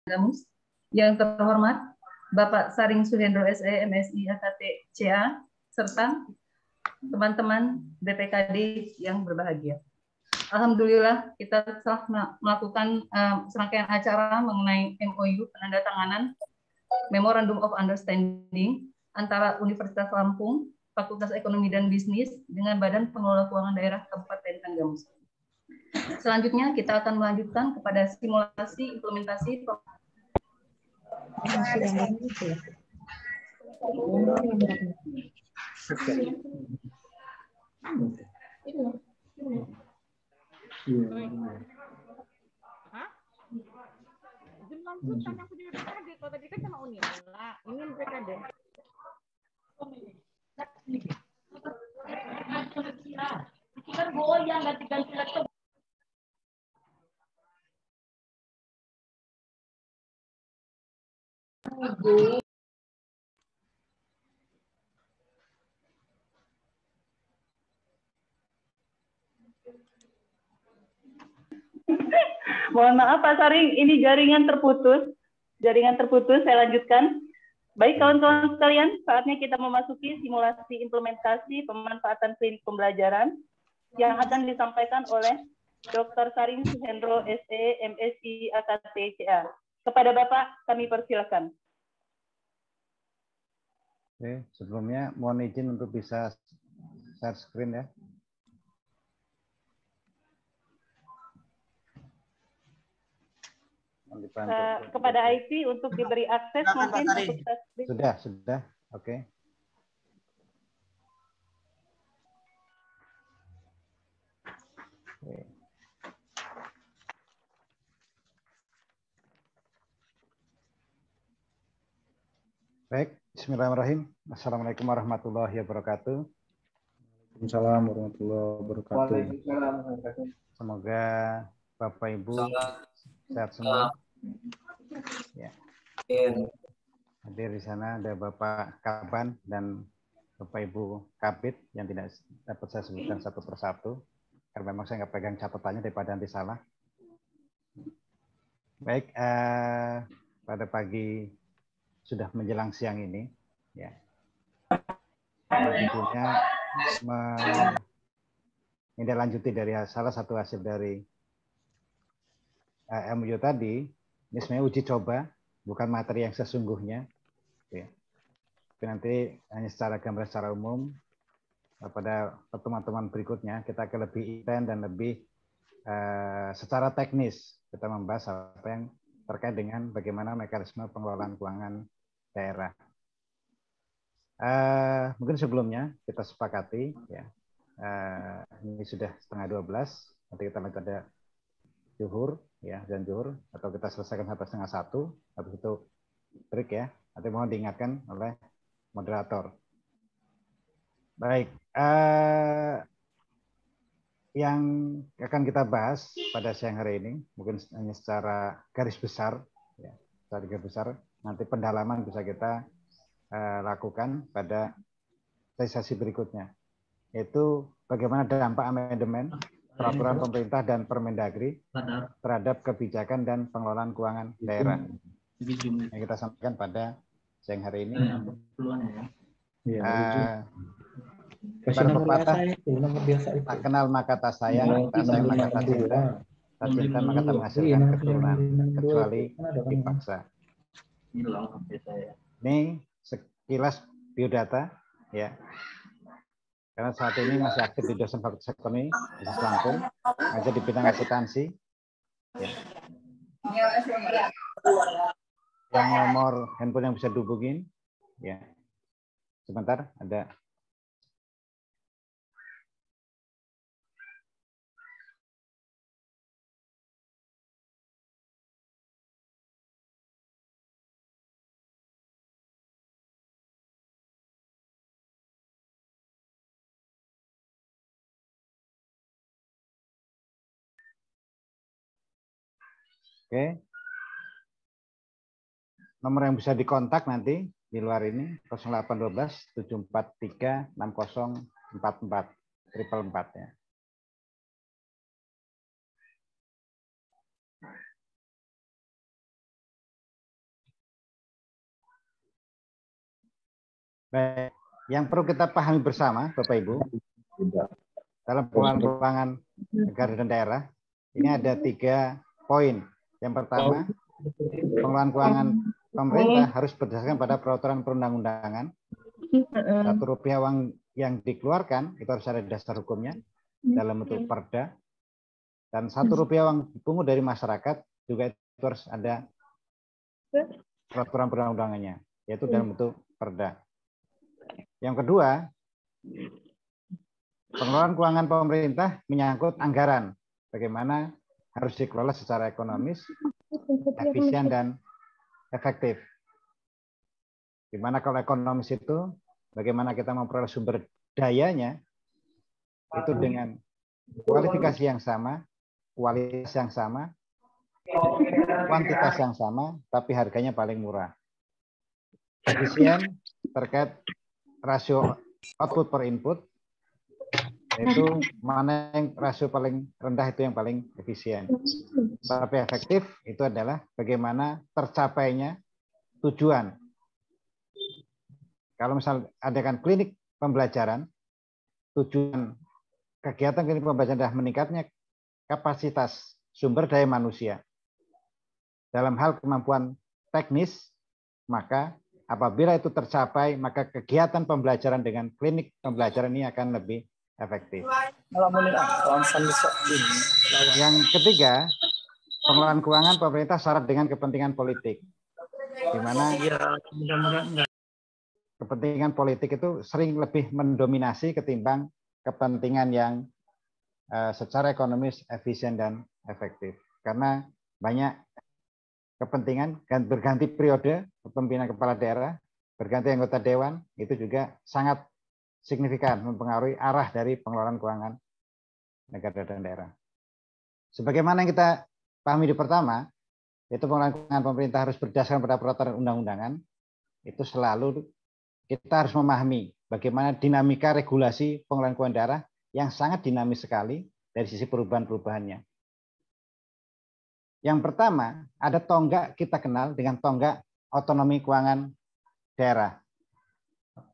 Gamus. Yang terhormat Bapak Saring Suhendro SE, MSI AKT CA, serta teman-teman BPKD yang berbahagia. Alhamdulillah kita telah melakukan serangkaian acara mengenai MOU penandatanganan Memorandum of Understanding antara Universitas Lampung, Fakultas Ekonomi dan Bisnis dengan Badan Pengelola Keuangan Daerah Kabupaten Tanggamus. Selanjutnya kita akan melanjutkan kepada simulasi implementasi Lanjutan yang punya BPKD, kalau tadi kan sama Unila, ini BPKD. Kan goyang ganti-ganti laptop. Mohon maaf Pak Saring, ini jaringan terputus. Jaringan terputus, saya lanjutkan. Baik kawan-kawan sekalian, saatnya kita memasuki simulasi implementasi pemanfaatan klinik pembelajaran yang akan disampaikan oleh Dr. Saring Suhendro SE, MSI AKT CA. Kepada Bapak, kami persilakan. Oke, sebelumnya mohon izin untuk bisa share screen ya. Kepada IT untuk diberi akses mungkin untuk sudah, oke. Baik, bismillahirrahmanirrahim. Assalamualaikum warahmatullahi wabarakatuh. Waalaikumsalam warahmatullahi wabarakatuh. Semoga Bapak Ibu sehat semua. Ya. Hadir di sana ada Bapak Kaban dan Bapak Ibu Kabit yang tidak dapat saya sebutkan satu persatu karena memang saya nggak pegang catatannya daripada nanti salah. Baik, pada pagi sudah menjelang siang ini, ya. Tentunya menindaklanjuti dari salah satu hasil dari MOU tadi. Ini sebenarnya uji coba, bukan materi yang sesungguhnya. Ya. Tapi nanti hanya secara gambar secara umum, pada pertemuan-pertemuan berikutnya kita akan lebih intens dan lebih secara teknis kita membahas apa yang terkait dengan bagaimana mekanisme pengelolaan keuangan daerah. Mungkin sebelumnya kita sepakati, ya, ini sudah 11:30, nanti kita lanjut ada zuhur, ya, dan zuhur, atau kita selesaikan sampai 12:30, habis itu break ya. Nanti mohon diingatkan oleh moderator. Baik, yang akan kita bahas pada siang hari ini mungkin hanya secara garis besar, ya, secara garis besar. Nanti pendalaman bisa kita lakukan pada sesi berikutnya, yaitu bagaimana dampak amandemen peraturan pemerintah dan Permendagri terhadap kebijakan dan pengelolaan keuangan daerah yang kita sampaikan pada siang hari ini. Pada pepatah, tak kenal maka tak sayang, tak sayang maka tak cinta, tak cinta maka tak menghasilkan keturunan, kecuali dipaksa. Ini sekilas biodata, ya. Karena saat ini masih aktif di dosen Fakultas Ekonomi di Lampung, ngajar di bidang akuntansi. Ya. Yang nomor handphone yang bisa dihubungin, ya. Sebentar, ada. Oke. Nomor yang bisa dikontak nanti di luar ini 0812 743 6044 444 ya. Baik, yang perlu kita pahami bersama, Bapak Ibu, dalam pengelolaan keuangan negara dan daerah, ini ada 3 poin. Yang pertama, pengelolaan keuangan pemerintah harus berdasarkan pada peraturan perundang-undangan. Rp1 uang yang dikeluarkan itu harus ada dasar hukumnya dalam bentuk perda. Dan Rp1 uang dipungut dari masyarakat juga itu harus ada peraturan perundang-undangannya, yaitu dalam bentuk perda. Yang kedua, pengelolaan keuangan pemerintah menyangkut anggaran. Bagaimana harus dikelola secara ekonomis, efisien, dan efektif. Dimana kalau ekonomis itu, bagaimana kita memperoleh sumber dayanya, itu dengan kualifikasi yang sama, kualitas yang sama, kuantitas yang sama, tapi harganya paling murah. Efisien terkait rasio output per input, itu mana yang rasio paling rendah itu yang paling efisien. Tapi efektif itu adalah bagaimana tercapainya tujuan. Kalau misal adakan klinik pembelajaran, tujuan kegiatan klinik pembelajaran adalah meningkatnya kapasitas sumber daya manusia. Dalam hal kemampuan teknis, maka apabila itu tercapai, maka kegiatan pembelajaran dengan klinik pembelajaran ini akan lebih efektif. Yang ketiga, pengelolaan keuangan pemerintah syarat dengan kepentingan politik, di mana kepentingan politik itu sering lebih mendominasi ketimbang kepentingan yang secara ekonomis efisien dan efektif. Karena banyak kepentingan berganti periode kepemimpinan kepala daerah, berganti anggota dewan, itu juga sangat signifikan mempengaruhi arah dari pengelolaan keuangan negara dan daerah. Sebagaimana yang kita pahami di pertama, yaitu pengelolaan keuangan pemerintah harus berdasarkan pada peraturan undang-undangan, itu selalu kita harus memahami bagaimana dinamika regulasi pengelolaan keuangan daerah yang sangat dinamis sekali dari sisi perubahan-perubahannya. Yang pertama, ada tonggak kita kenal dengan tonggak otonomi keuangan daerah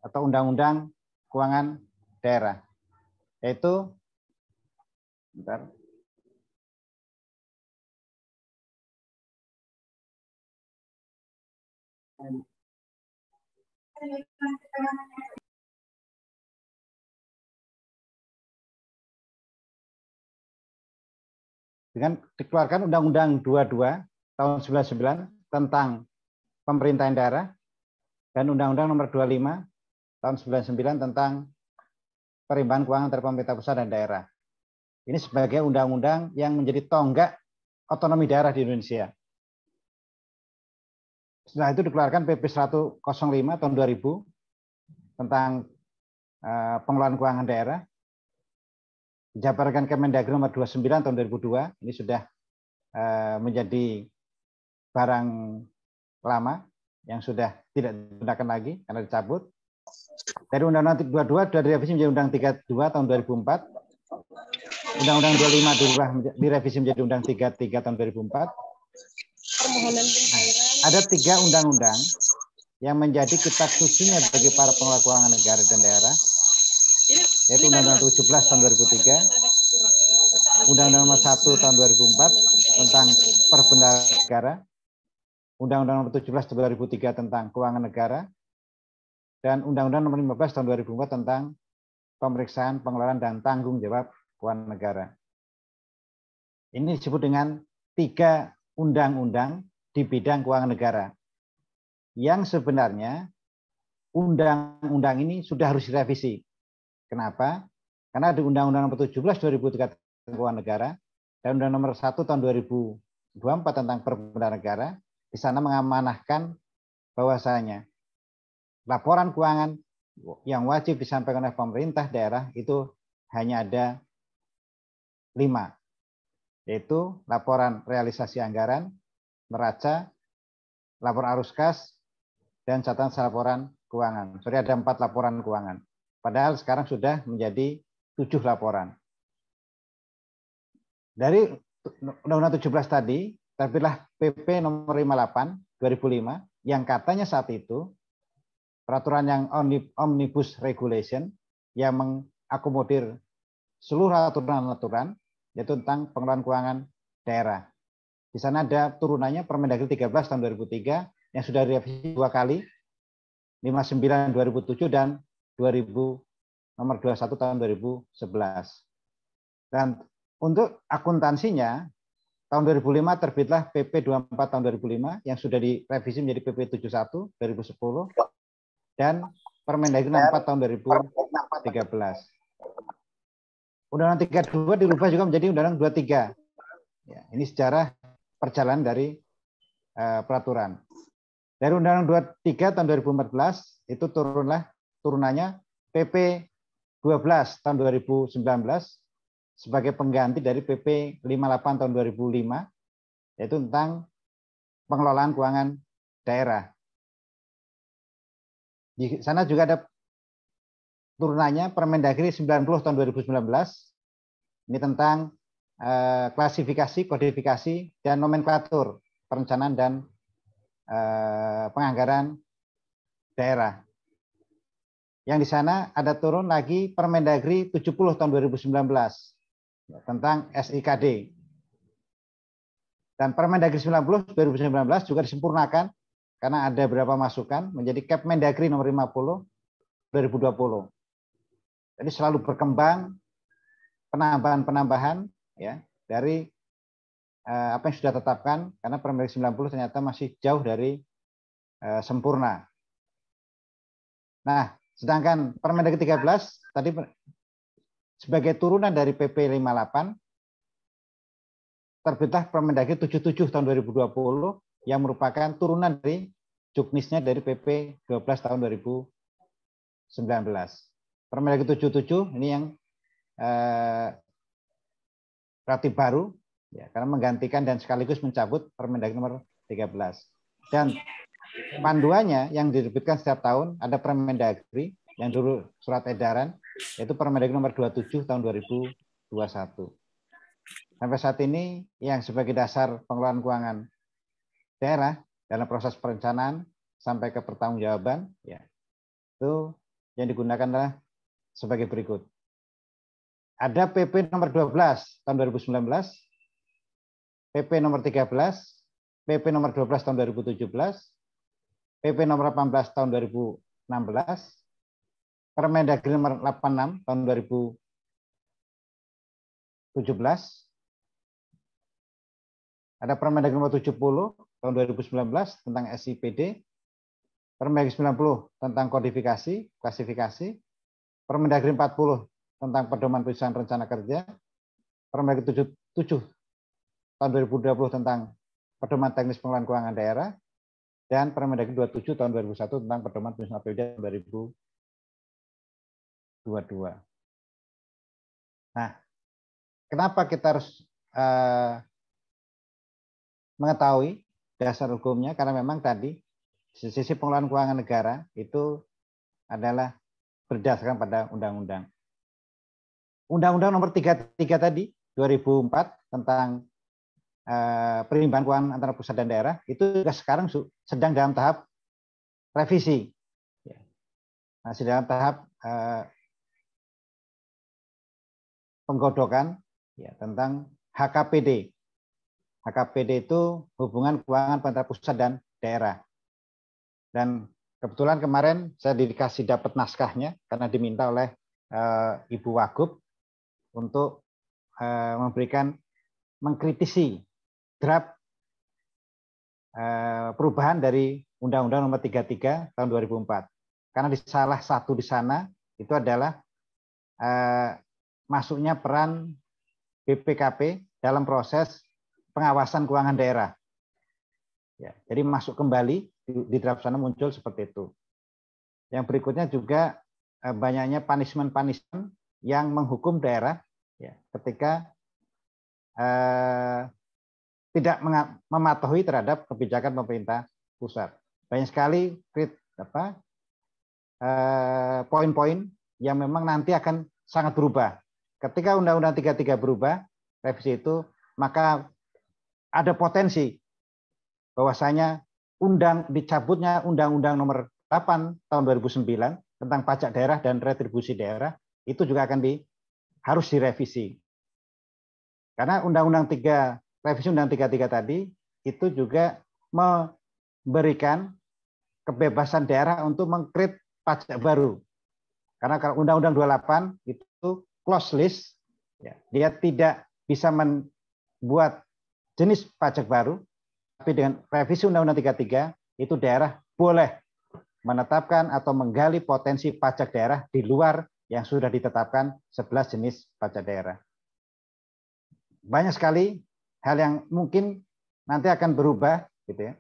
atau undang-undang keuangan daerah, yaitu dengan dikeluarkan Undang-Undang 22 tahun 99 tentang pemerintahan daerah dan Undang-Undang nomor 25 tahun 99 tentang perimbangan keuangan antara pemerintah pusat dan daerah. Ini sebagai undang-undang yang menjadi tonggak otonomi daerah di Indonesia. Setelah itu dikeluarkan PP 105 tahun 2000 tentang pengelolaan keuangan daerah. Dijabarkan Kemendagri nomor 29 tahun 2002, ini sudah menjadi barang lama yang sudah tidak digunakan lagi karena dicabut. Dari Undang-Undang 22 sudah direvisi menjadi Undang-Undang 32 tahun 2004. Undang-Undang 25 direvisi menjadi Undang-Undang 33 tahun 2004. Ada 3 undang-undang yang menjadi kitab sucinya bagi para pengelola keuangan negara dan daerah, yaitu Undang-Undang 17 tahun 2003, Undang-Undang nomor 1 tahun 2004 tentang perbendaharaan negara, Undang-Undang nomor 17 tahun 2003 tentang keuangan negara, dan Undang-Undang nomor 15 tahun 2004 tentang pemeriksaan, pengelolaan, dan tanggung jawab keuangan negara. Ini disebut dengan 3 undang-undang di bidang keuangan negara. Yang sebenarnya undang-undang ini sudah harus direvisi. Kenapa? Karena di Undang-Undang nomor 17 2003 tentang keuangan negara dan Undang nomor 1 tahun 2024 tentang perbendaharaan negara, di sana mengamanahkan bahwasanya laporan keuangan yang wajib disampaikan oleh pemerintah daerah itu hanya ada 5, yaitu laporan realisasi anggaran, neraca, laporan arus kas, dan catatan laporan keuangan. Sorry, ada 4 laporan keuangan. Padahal sekarang sudah menjadi 7 laporan. Dari Undang-Undang 17 tadi, terbitlah PP nomor 58 2005 yang katanya saat itu peraturan yang omnibus regulation yang mengakomodir seluruh aturan-aturan, yaitu tentang pengelolaan keuangan daerah. Di sana ada turunannya Permendagri 13 tahun 2003 yang sudah direvisi 2 kali, 59 2007 dan 2000 nomor 21 tahun 2011. Dan untuk akuntansinya tahun 2005 terbitlah PP 24 tahun 2005 yang sudah direvisi menjadi PP 71 2010 dan Permendagri 64 tahun 2013. Undang-Undang 32 dirubah juga menjadi Undang-Undang 23. Ya, ini sejarah perjalanan dari peraturan. Dari Undang-Undang 23 tahun 2014 itu turunannya PP 12 tahun 2019 sebagai pengganti dari PP 58 tahun 2005 yaitu tentang pengelolaan keuangan daerah. Di sana juga ada turunannya Permendagri 90 tahun 2019 ini tentang klasifikasi, kodifikasi dan nomenklatur perencanaan dan penganggaran daerah. Yang di sana ada turun lagi Permendagri 70 tahun 2019 tentang SIKD. Dan Permendagri 90 2019 juga disempurnakan karena ada beberapa masukan menjadi Kepmendagri nomor 50 2020. Jadi selalu berkembang penambahan-penambahan ya dari apa yang sudah ditetapkan karena Permendagri 90 ternyata masih jauh dari sempurna. Nah, sedangkan Permendagri 13 tadi sebagai turunan dari PP 58 terbitlah Permendagri 77 tahun 2020 yang merupakan turunan dari juknisnya dari PP 12 tahun 2019. Permendagri 77 ini yang relatif baru ya, karena menggantikan dan sekaligus mencabut Permendagri nomor 13. Dan panduannya yang diterbitkan setiap tahun ada Permendagri yang dulu surat edaran yaitu Permendagri nomor 27 tahun 2021. Sampai saat ini yang sebagai dasar pengelolaan keuangan daerah dalam proses perencanaan sampai ke pertanggungjawaban ya itu yang digunakan adalah sebagai berikut. Ada PP nomor 12 tahun 2019, PP nomor 13, PP nomor 12 tahun 2017, PP nomor 18 tahun 2016, Permendagri nomor 86 tahun 2017, ada Permendagri nomor 70 tahun 2019 tentang SIPD, Permendagri 90 tentang kodifikasi, klasifikasi, Permendagri 40 tentang pedoman penyusunan rencana kerja, Permendagri 77 tahun 2020 tentang pedoman teknis pengelolaan keuangan daerah, dan Permendagri 27 tahun 2001 tentang pedoman penyusunan APBD 2022. Nah, kenapa kita harus mengetahui dasar hukumnya? Karena memang tadi sisi pengelolaan keuangan negara itu adalah berdasarkan pada undang-undang. Undang-undang nomor 33 tadi 2004 tentang perimbangan keuangan antara pusat dan daerah itu juga sekarang sedang dalam tahap revisi. Masih dalam tahap penggodokan ya, tentang HKPD. HKPD itu hubungan keuangan antara pusat dan daerah. Dan kebetulan kemarin saya dikasih dapat naskahnya karena diminta oleh Ibu Wagub untuk mengkritisi draft perubahan dari Undang-Undang Nomor 33 Tahun 2004. Karena di salah satu di sana itu adalah masuknya peran BPKP dalam proses pengawasan keuangan daerah. Ya, jadi masuk kembali di draft sana muncul seperti itu. Yang berikutnya juga banyaknya punishment yang menghukum daerah ya, ketika tidak mematuhi terhadap kebijakan pemerintah pusat. Banyak sekali poin-poin yang memang nanti akan sangat berubah. Ketika Undang-Undang 33 berubah, revisi itu, maka ada potensi bahwasanya dicabutnya Undang-Undang Nomor 8 tahun 2009 tentang pajak daerah dan retribusi daerah itu juga harus direvisi. Karena revisi Undang-Undang 33 tadi itu juga memberikan kebebasan daerah untuk mengkreat pajak baru. Karena kalau Undang-Undang 28 itu close list, ya, dia tidak bisa membuat jenis pajak baru, tapi dengan revisi Undang-Undang 33 itu daerah boleh menetapkan atau menggali potensi pajak daerah di luar yang sudah ditetapkan 11 jenis pajak daerah. Banyak sekali hal yang mungkin nanti akan berubah, gitu ya.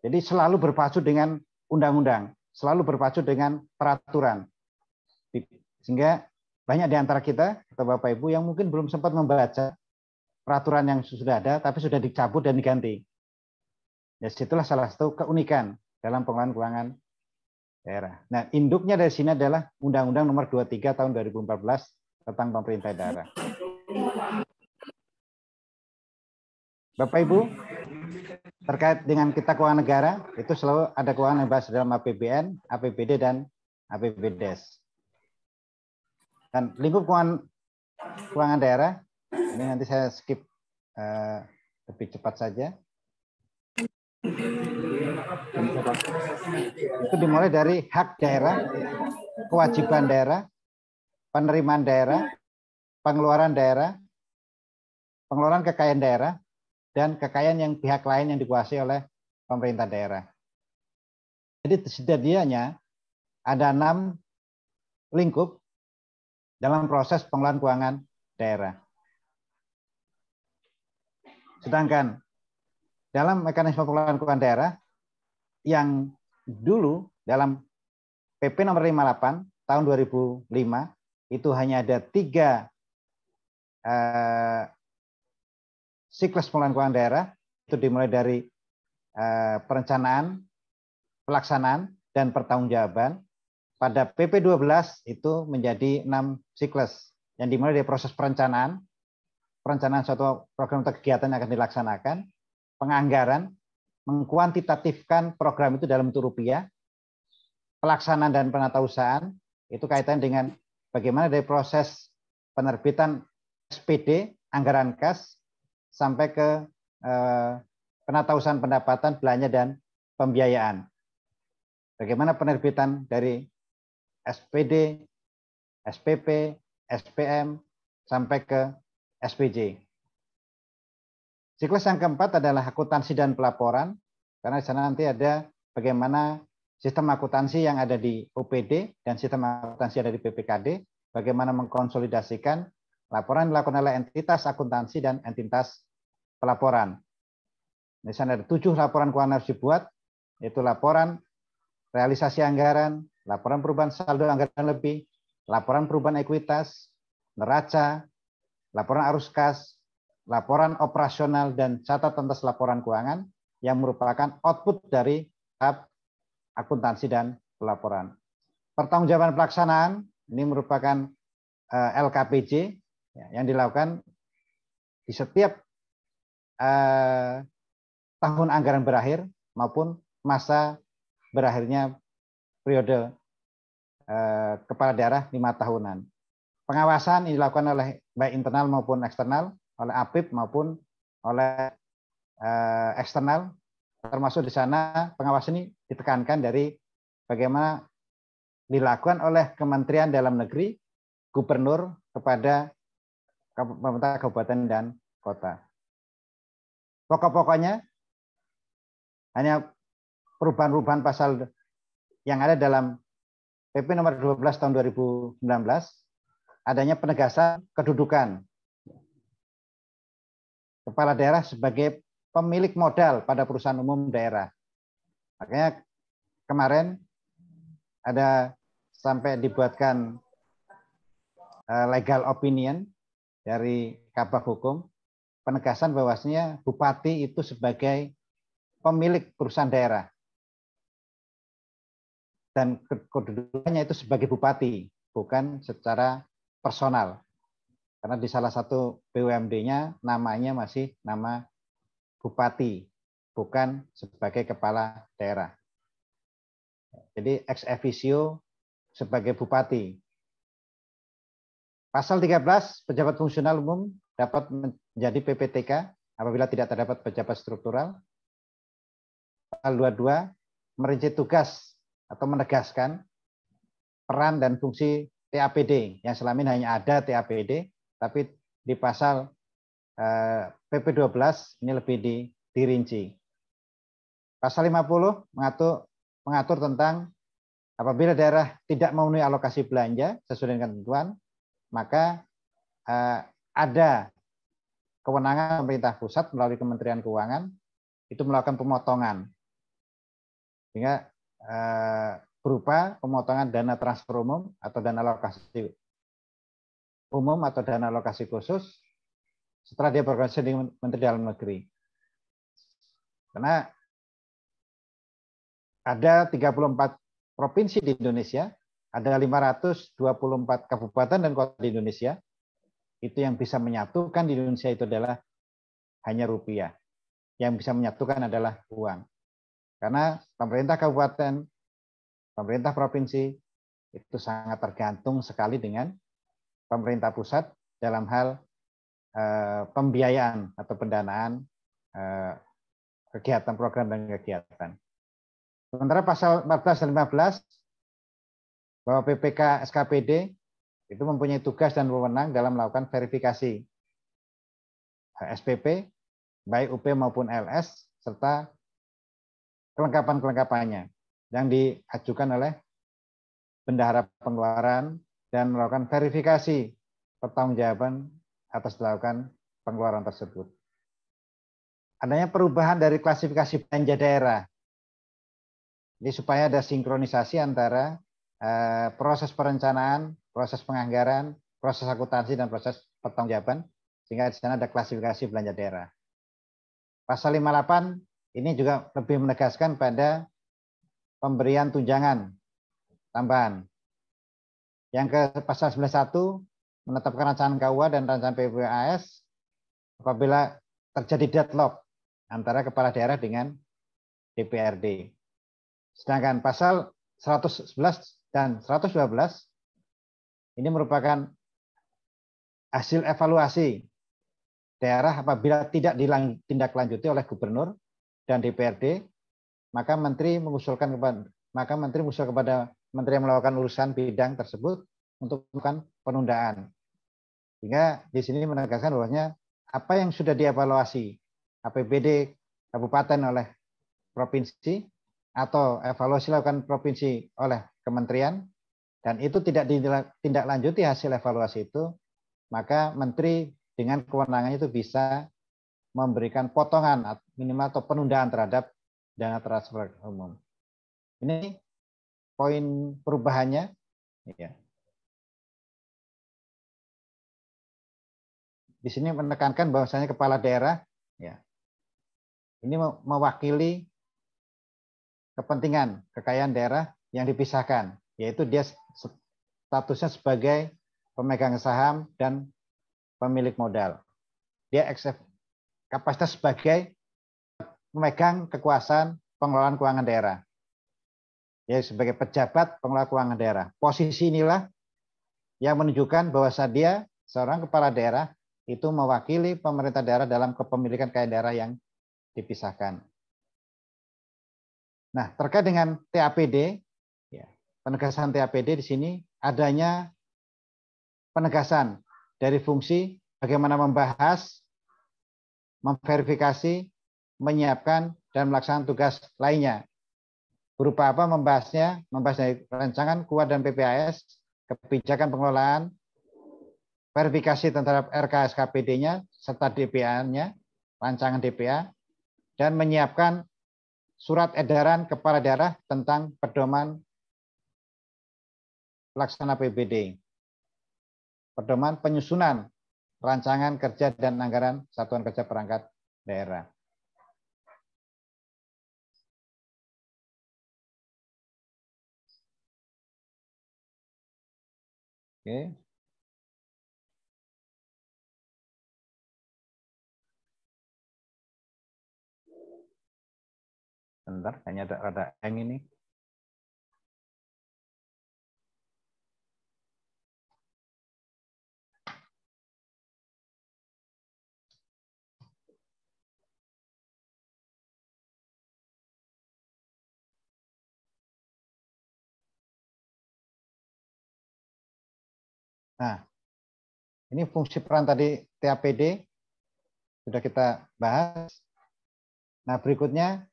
Jadi selalu berpacu dengan undang-undang, selalu berpacu dengan peraturan. Sehingga banyak di antara kita, atau Bapak Ibu, yang mungkin belum sempat membaca peraturan yang sudah ada, tapi sudah dicabut dan diganti. Ya, situlah salah satu keunikan dalam pengelolaan keuangan daerah. Nah, induknya dari sini adalah Undang-Undang Nomor 23 Tahun 2014 tentang pemerintah daerah. Bapak Ibu, terkait dengan kita keuangan negara, itu selalu ada keuangan yang dibahas dalam APBN, APBD, dan APBDes. Dan lingkup keuangan daerah, ini nanti saya skip lebih cepat saja. Itu dimulai dari hak daerah, kewajiban daerah, penerimaan daerah, pengeluaran daerah, pengelolaan kekayaan daerah, dan kekayaan yang pihak lain yang dikuasai oleh pemerintah daerah. Jadi setidaknya ada 6 lingkup dalam proses pengelolaan keuangan daerah. Sedangkan dalam mekanisme pengelolaan keuangan daerah yang dulu dalam PP nomor 58 tahun 2005 itu hanya ada 3 siklus pengelolaan keuangan daerah, itu dimulai dari perencanaan, pelaksanaan, dan pertanggungjawaban. Pada PP 12 itu menjadi 6 siklus yang dimulai dari proses perencanaan suatu program atau kegiatan yang akan dilaksanakan, penganggaran, mengkuantitatifkan program itu dalam bentuk rupiah, pelaksanaan dan penatausahaan, itu kaitan dengan bagaimana dari proses penerbitan SPD, anggaran kas, sampai ke penatausahaan pendapatan, belanja, dan pembiayaan. Bagaimana penerbitan dari SPD, SPP, SPM, sampai ke SPJ. Siklus yang keempat adalah akuntansi dan pelaporan, karena di sana nanti ada bagaimana sistem akuntansi yang ada di OPD dan sistem akuntansi yang ada di BPKD, bagaimana mengkonsolidasikan laporan dilakukan oleh entitas akuntansi dan entitas pelaporan. Di sana ada 7 laporan keuangan harus dibuat, yaitu laporan realisasi anggaran, laporan perubahan saldo anggaran lebih, laporan perubahan ekuitas, neraca, laporan arus kas, laporan operasional, dan catatan atas laporan keuangan yang merupakan output dari tahap akuntansi dan pelaporan. Pertanggungjawaban pelaksanaan ini merupakan LKPJ yang dilakukan di setiap tahun anggaran berakhir maupun masa berakhirnya periode kepala daerah 5 tahunan. Pengawasan ini dilakukan oleh baik internal maupun eksternal, oleh APIP maupun oleh eksternal, termasuk di sana pengawasan ini ditekankan dari bagaimana dilakukan oleh Kementerian Dalam Negeri, Gubernur kepada pemerintah kabupaten dan kota. Pokok-pokoknya hanya perubahan-perubahan pasal yang ada dalam PP nomor 12 tahun 2019, adanya penegasan kedudukan kepala daerah sebagai pemilik modal pada perusahaan umum daerah. Makanya kemarin ada sampai dibuatkan legal opinion dari Kabag Hukum, penegasan bahwasanya bupati itu sebagai pemilik perusahaan daerah dan kedudukannya itu sebagai bupati, bukan secara personal. Karena di salah satu BUMD-nya namanya masih nama bupati, bukan sebagai kepala daerah. Jadi ex officio sebagai bupati. Pasal 13, pejabat fungsional umum dapat menjadi PPTK apabila tidak terdapat pejabat struktural. Pasal 22, merinci tugas atau menegaskan peran dan fungsi TAPD yang selama ini hanya ada TAPD, tapi di pasal PP 12 ini lebih dirinci. Pasal 50 mengatur tentang apabila daerah tidak memenuhi alokasi belanja sesuai dengan ketentuan, maka ada kewenangan pemerintah pusat melalui Kementerian Keuangan itu melakukan pemotongan, sehingga berupa pemotongan dana transfer umum atau dana alokasi umum atau dana alokasi khusus setelah dia berkoordinasi dengan Menteri Dalam Negeri. Karena ada 34 provinsi di Indonesia, ada 524 kabupaten dan kota di Indonesia. Itu yang bisa menyatukan di Indonesia itu adalah hanya rupiah. Yang bisa menyatukan adalah uang. Karena pemerintah kabupaten, pemerintah provinsi itu sangat tergantung sekali dengan pemerintah pusat dalam hal pembiayaan atau pendanaan kegiatan program dan kegiatan. Sementara pasal 14 dan 15 bahwa PPK SKPD itu mempunyai tugas dan wewenang dalam melakukan verifikasi SPP, baik UP maupun LS, serta kelengkapan-kelengkapannya yang diajukan oleh bendahara pengeluaran dan melakukan verifikasi pertanggungjawaban atas melakukan pengeluaran tersebut. Adanya perubahan dari klasifikasi belanja daerah. Jadi supaya ada sinkronisasi antara proses perencanaan, proses penganggaran, proses akuntansi, dan proses pertanggungjawaban, sehingga di sana ada klasifikasi belanja daerah. Pasal 58 ini juga lebih menegaskan pada pemberian tunjangan tambahan. Yang ke pasal 91 menetapkan rancangan KUA dan rancangan PPAS apabila terjadi deadlock antara kepala daerah dengan DPRD. Sedangkan pasal 111 dan 112 ini merupakan hasil evaluasi daerah apabila tidak ditindaklanjuti oleh gubernur dan DPRD, maka menteri mengusul kepada menteri yang melakukan urusan bidang tersebut untuk melakukan penundaan. Sehingga di sini menegaskan bahwasanya apa yang sudah dievaluasi APBD kabupaten oleh provinsi atau evaluasi dilakukan provinsi oleh kementerian dan itu tidak ditindaklanjuti hasil evaluasi itu, maka menteri dengan kewenangannya itu bisa memberikan potongan minimal atau penundaan terhadap dana transfer umum. Ini poin perubahannya. Ya. Di sini menekankan bahwasanya kepala daerah ya, ini mewakili kepentingan kekayaan daerah yang dipisahkan, yaitu dia statusnya sebagai pemegang saham dan pemilik modal. Dia kapasitas sebagai pemegang kekuasaan pengelolaan keuangan daerah. Dia sebagai pejabat pengelola keuangan daerah. Posisi inilah yang menunjukkan bahwa dia seorang kepala daerah itu mewakili pemerintah daerah dalam kepemilikan kekayaan daerah yang dipisahkan. Nah, terkait dengan TAPD, ya, penegasan TAPD di sini adanya penegasan dari fungsi bagaimana membahas, memverifikasi, menyiapkan, dan melaksanakan tugas lainnya. Berupa apa membahasnya? Membahas dari rancangan KUA dan PPAS, kebijakan pengelolaan, verifikasi terhadap RK SKPD-nya, serta DPA-nya, rancangan DPA, dan menyiapkan surat edaran kepala daerah tentang pedoman pelaksana APBD, pedoman penyusunan rancangan kerja dan anggaran satuan kerja perangkat daerah. Oke. Bentar, hanya ada hang ini. Nah, ini fungsi peran tadi TAPD sudah kita bahas. Nah, berikutnya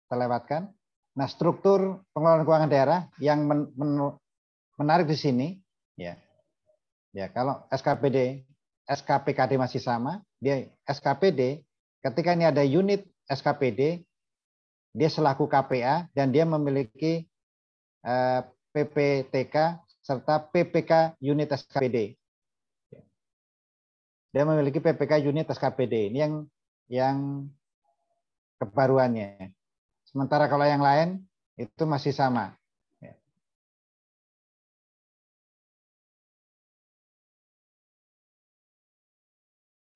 kita lewatkan. Nah, struktur pengelolaan keuangan daerah yang menarik di sini, ya, kalau SKPKD masih sama, dia SKPD. Ketika ini ada unit SKPD, dia selaku KPA dan dia memiliki PPTK serta PPK unit SKPD. Dia memiliki PPK unit SKPD. Ini yang kebaruannya. Sementara kalau yang lain itu masih sama.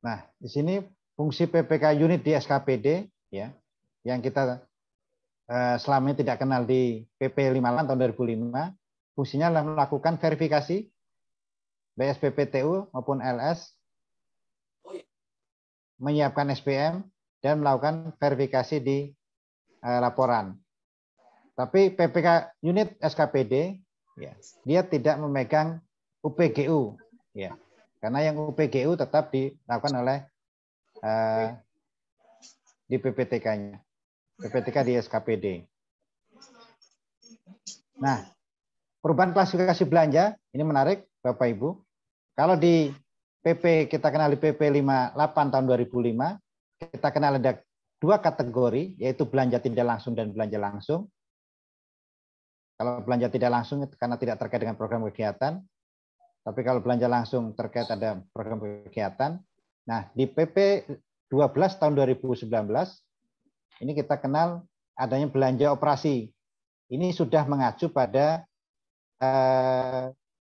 Nah, di sini fungsi PPK unit di SKPD, ya, yang kita selama ini tidak kenal di PP 58 tahun 2005, fungsinya adalah melakukan verifikasi BSPPTU maupun LS, menyiapkan SPM, dan melakukan verifikasi di laporan. Tapi PPK unit SKPD, ya, dia tidak memegang UPGU, ya, karena yang UPGU tetap dilakukan oleh di PPTK-nya, PPTK di SKPD. Nah, perubahan klasifikasi belanja ini menarik, Bapak Ibu. Kalau di PP kita kenal di PP 58 tahun 2005, kita kenal ada dua kategori, yaitu belanja tidak langsung dan belanja langsung. Kalau belanja tidak langsung karena tidak terkait dengan program kegiatan, tapi kalau belanja langsung terkait ada program kegiatan. Nah, di PP 12 tahun 2019, ini kita kenal adanya belanja operasi. Ini sudah mengacu pada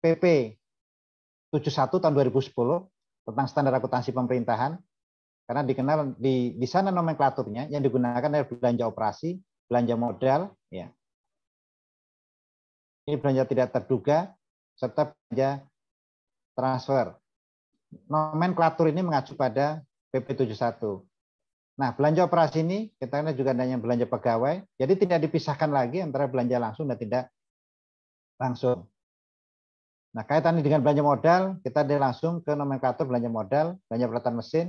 PP 71 tahun 2010 tentang standar akuntansi pemerintahan, karena dikenal di sana nomenklaturnya yang digunakan adalah belanja operasi, belanja modal, ya. Ini belanja tidak terduga serta belanja transfer. Nomenklatur ini mengacu pada PP 71. Nah, belanja operasi ini kita kenal juga adanya belanja pegawai, jadi tidak dipisahkan lagi antara belanja langsung dan tidak langsung. Nah, kaitannya dengan belanja modal, kita langsung ke nomenklatur belanja modal, belanja peralatan mesin,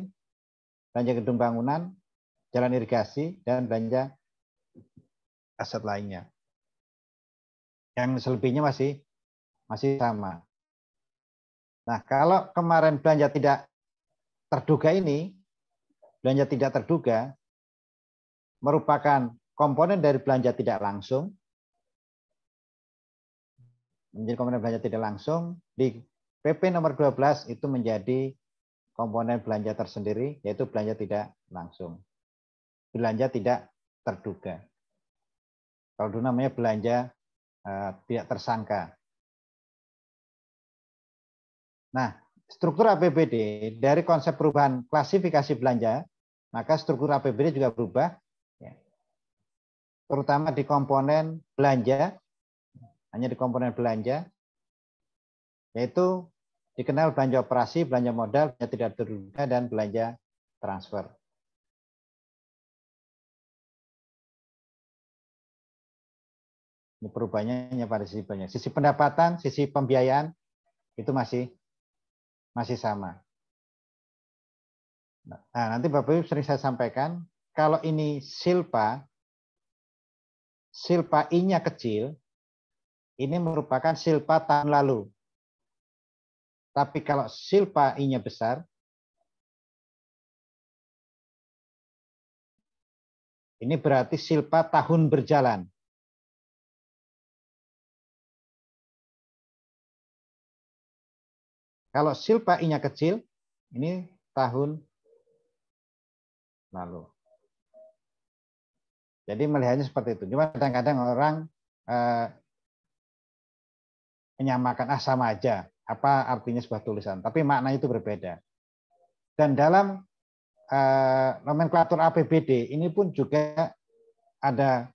belanja gedung bangunan, jalan irigasi, dan belanja aset lainnya. Yang selebihnya masih sama. Nah, kalau kemarin belanja tidak terduga ini, belanja tidak terduga merupakan komponen dari belanja tidak langsung, menjadi komponen belanja tidak langsung, di PP nomor 12 itu menjadi komponen belanja tersendiri, yaitu belanja tidak langsung. Belanja tidak terduga. Kalau dulu namanya belanja tidak tersangka. Nah, struktur APBD dari konsep perubahan klasifikasi belanja, maka struktur APBD juga berubah, ya, terutama di komponen belanja, hanya di komponen belanja, yaitu dikenal belanja operasi, belanja modal, belanja tidak terduga, dan belanja transfer. Ini perubahannya pada sisi banyak. Sisi pendapatan, sisi pembiayaan itu masih sama. Nah, nanti Bapak Ibu sering saya sampaikan, kalau ini silpa I-nya kecil, ini merupakan silpa tahun lalu. Tapi kalau silpa I-nya besar, ini berarti silpa tahun berjalan. Kalau silpa I-nya kecil, ini tahun lalu. Jadi melihatnya seperti itu. Cuma kadang-kadang orang menyamakan sama aja. Apa artinya sebuah tulisan? Tapi maknanya itu berbeda. Dan dalam nomenklatur APBD ini pun juga ada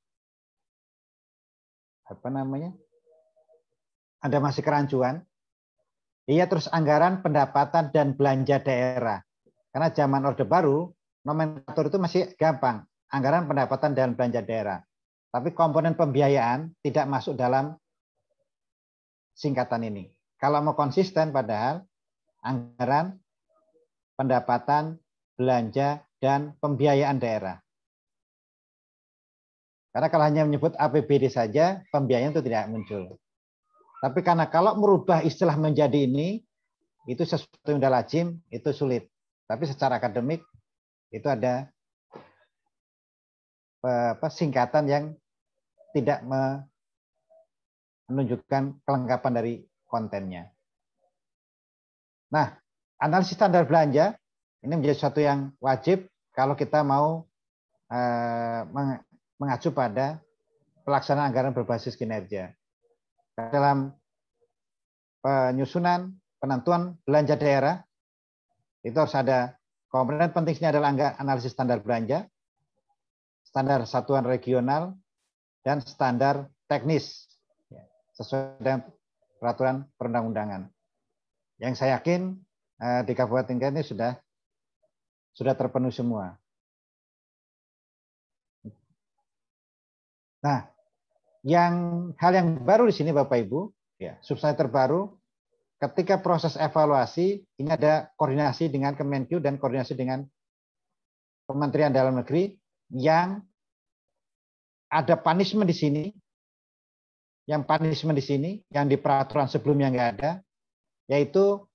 ada masih kerancuan. Iya, terus anggaran pendapatan dan belanja daerah. Karena zaman Orde Baru, nomenklatur itu masih gampang. Anggaran pendapatan dan belanja daerah. Tapi komponen pembiayaan tidak masuk dalam singkatan ini. kalau mau konsisten padahal anggaran, pendapatan, belanja, dan pembiayaan daerah. Karena kalau hanya menyebut APBD saja, pembiayaan itu tidak muncul. Tapi karena kalau merubah istilah menjadi ini, itu sesuatu yang sudah lazim, itu sulit. Tapi secara akademik, itu ada singkatan yang tidak menunjukkan kelengkapan dari kontennya. Nah, analisis standar belanja ini menjadi sesuatu yang wajib kalau kita mau mengacu pada pelaksanaan anggaran berbasis kinerja. Dalam penyusunan penentuan belanja daerah, itu harus ada komponen pentingnya adalah analisis standar belanja, standar satuan regional, dan standar teknis sesuai dengan peraturan perundang-undangan. Yang saya yakin di Kabupaten Tingkat ini sudah terpenuhi semua. Nah, hal yang baru di sini Bapak Ibu, ya, substansi terbaru ketika proses evaluasi ini ada koordinasi dengan Kemenkyu dan koordinasi dengan Kementerian Dalam Negeri yang ada punishment di sini, yang di peraturan sebelumnya nggak ada, yaitu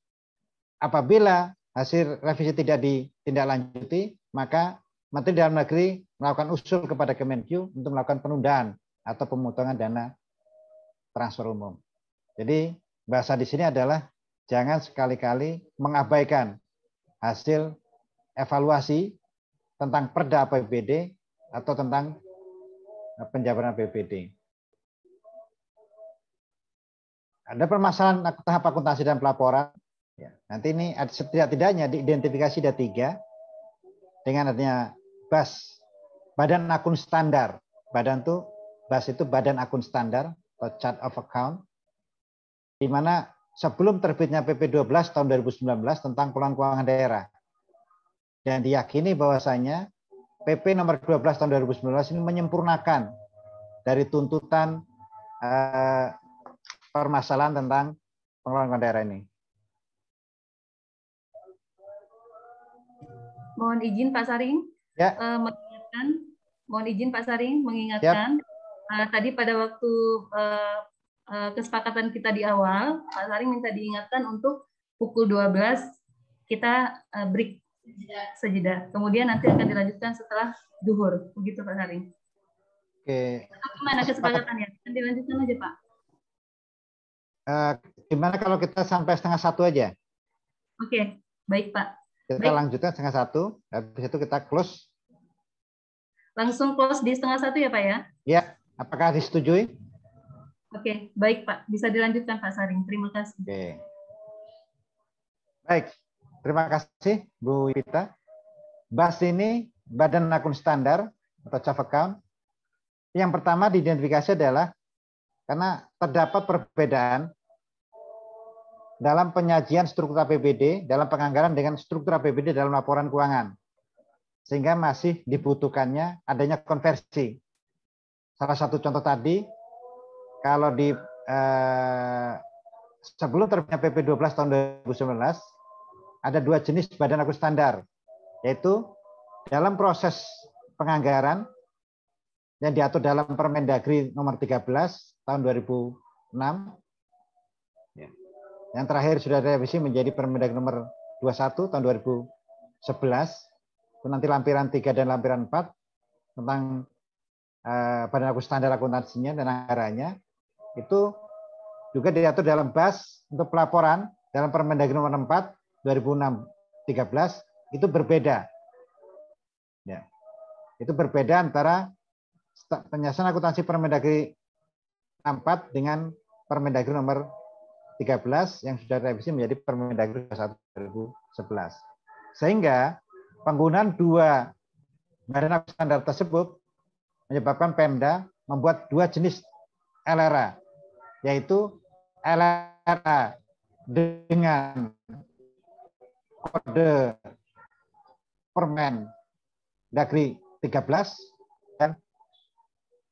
apabila hasil revisi tidak ditindaklanjuti, maka Menteri Dalam Negeri melakukan usul kepada Kemenkyu untuk melakukan penundaan atau pemotongan dana transfer umum. Jadi bahasa di sini adalah jangan sekali-kali mengabaikan hasil evaluasi tentang perda APBD atau tentang penjabaran APBD. Ada permasalahan tahap akuntansi dan pelaporan. Ya, nanti ini setidak-tidaknya diidentifikasi ada 3 dengan adanya BAS, Badan Akun Standar. BAS itu Badan Akun Standar atau Chart of Account, di mana sebelum terbitnya PP 12 tahun 2019 tentang pengelolaan keuangan daerah. Dan diyakini bahwasanya PP nomor 12 tahun 2019 ini menyempurnakan dari tuntutan permasalahan tentang pengelolaan keuangan daerah ini. Mohon izin Pak Saring, Ya. mengingatkan tadi pada waktu kesepakatan kita di awal, Pak Saring minta diingatkan untuk pukul 12 kita break sejeda. Kemudian nanti akan dilanjutkan setelah zuhur. Begitu Pak Saring. Oke. Gimana kesepakatannya? Nanti dilanjutkan aja Pak. Gimana kalau kita sampai 12:30 aja? Oke, baik Pak. Kita lanjutkan 12:30, habis itu kita close. Langsung close di 12:30 ya Pak ya? Ya, apakah disetujui? Oke, baik Pak. Bisa dilanjutkan Pak Saring. Terima kasih. Oke. Baik, terima kasih Bu Wita. BAS ini Badan Akun Standar atau Chart of Account. Yang pertama diidentifikasi adalah karena terdapat perbedaan dalam penyajian struktur APBD dalam penganggaran dengan struktur APBD dalam laporan keuangan. Sehingga masih dibutuhkannya adanya konversi. Salah satu contoh tadi, kalau di sebelum terbitnya PP 12 tahun 2019, ada 2 jenis badan akun standar, yaitu dalam proses penganggaran yang diatur dalam Permendagri nomor 13 tahun 2006, yang terakhir sudah direvisi menjadi Permendagri nomor 21 tahun 2011, itu nanti lampiran 3 dan lampiran 4 tentang badan akun standar akuntansinya dan anggarannya, itu juga diatur dalam BAS untuk pelaporan dalam Permendagri nomor 4 2006-13 itu berbeda. Ya. Itu berbeda antara penyelesaian akuntansi Permendagri 64 dengan Permendagri nomor 13 yang sudah direvisi menjadi Permendagri 21 2011. Sehingga penggunaan 2 badan akun standar tersebut menyebabkan Pemda membuat 2 jenis LRA, yaitu LRA dengan kode Permendagri 13 dan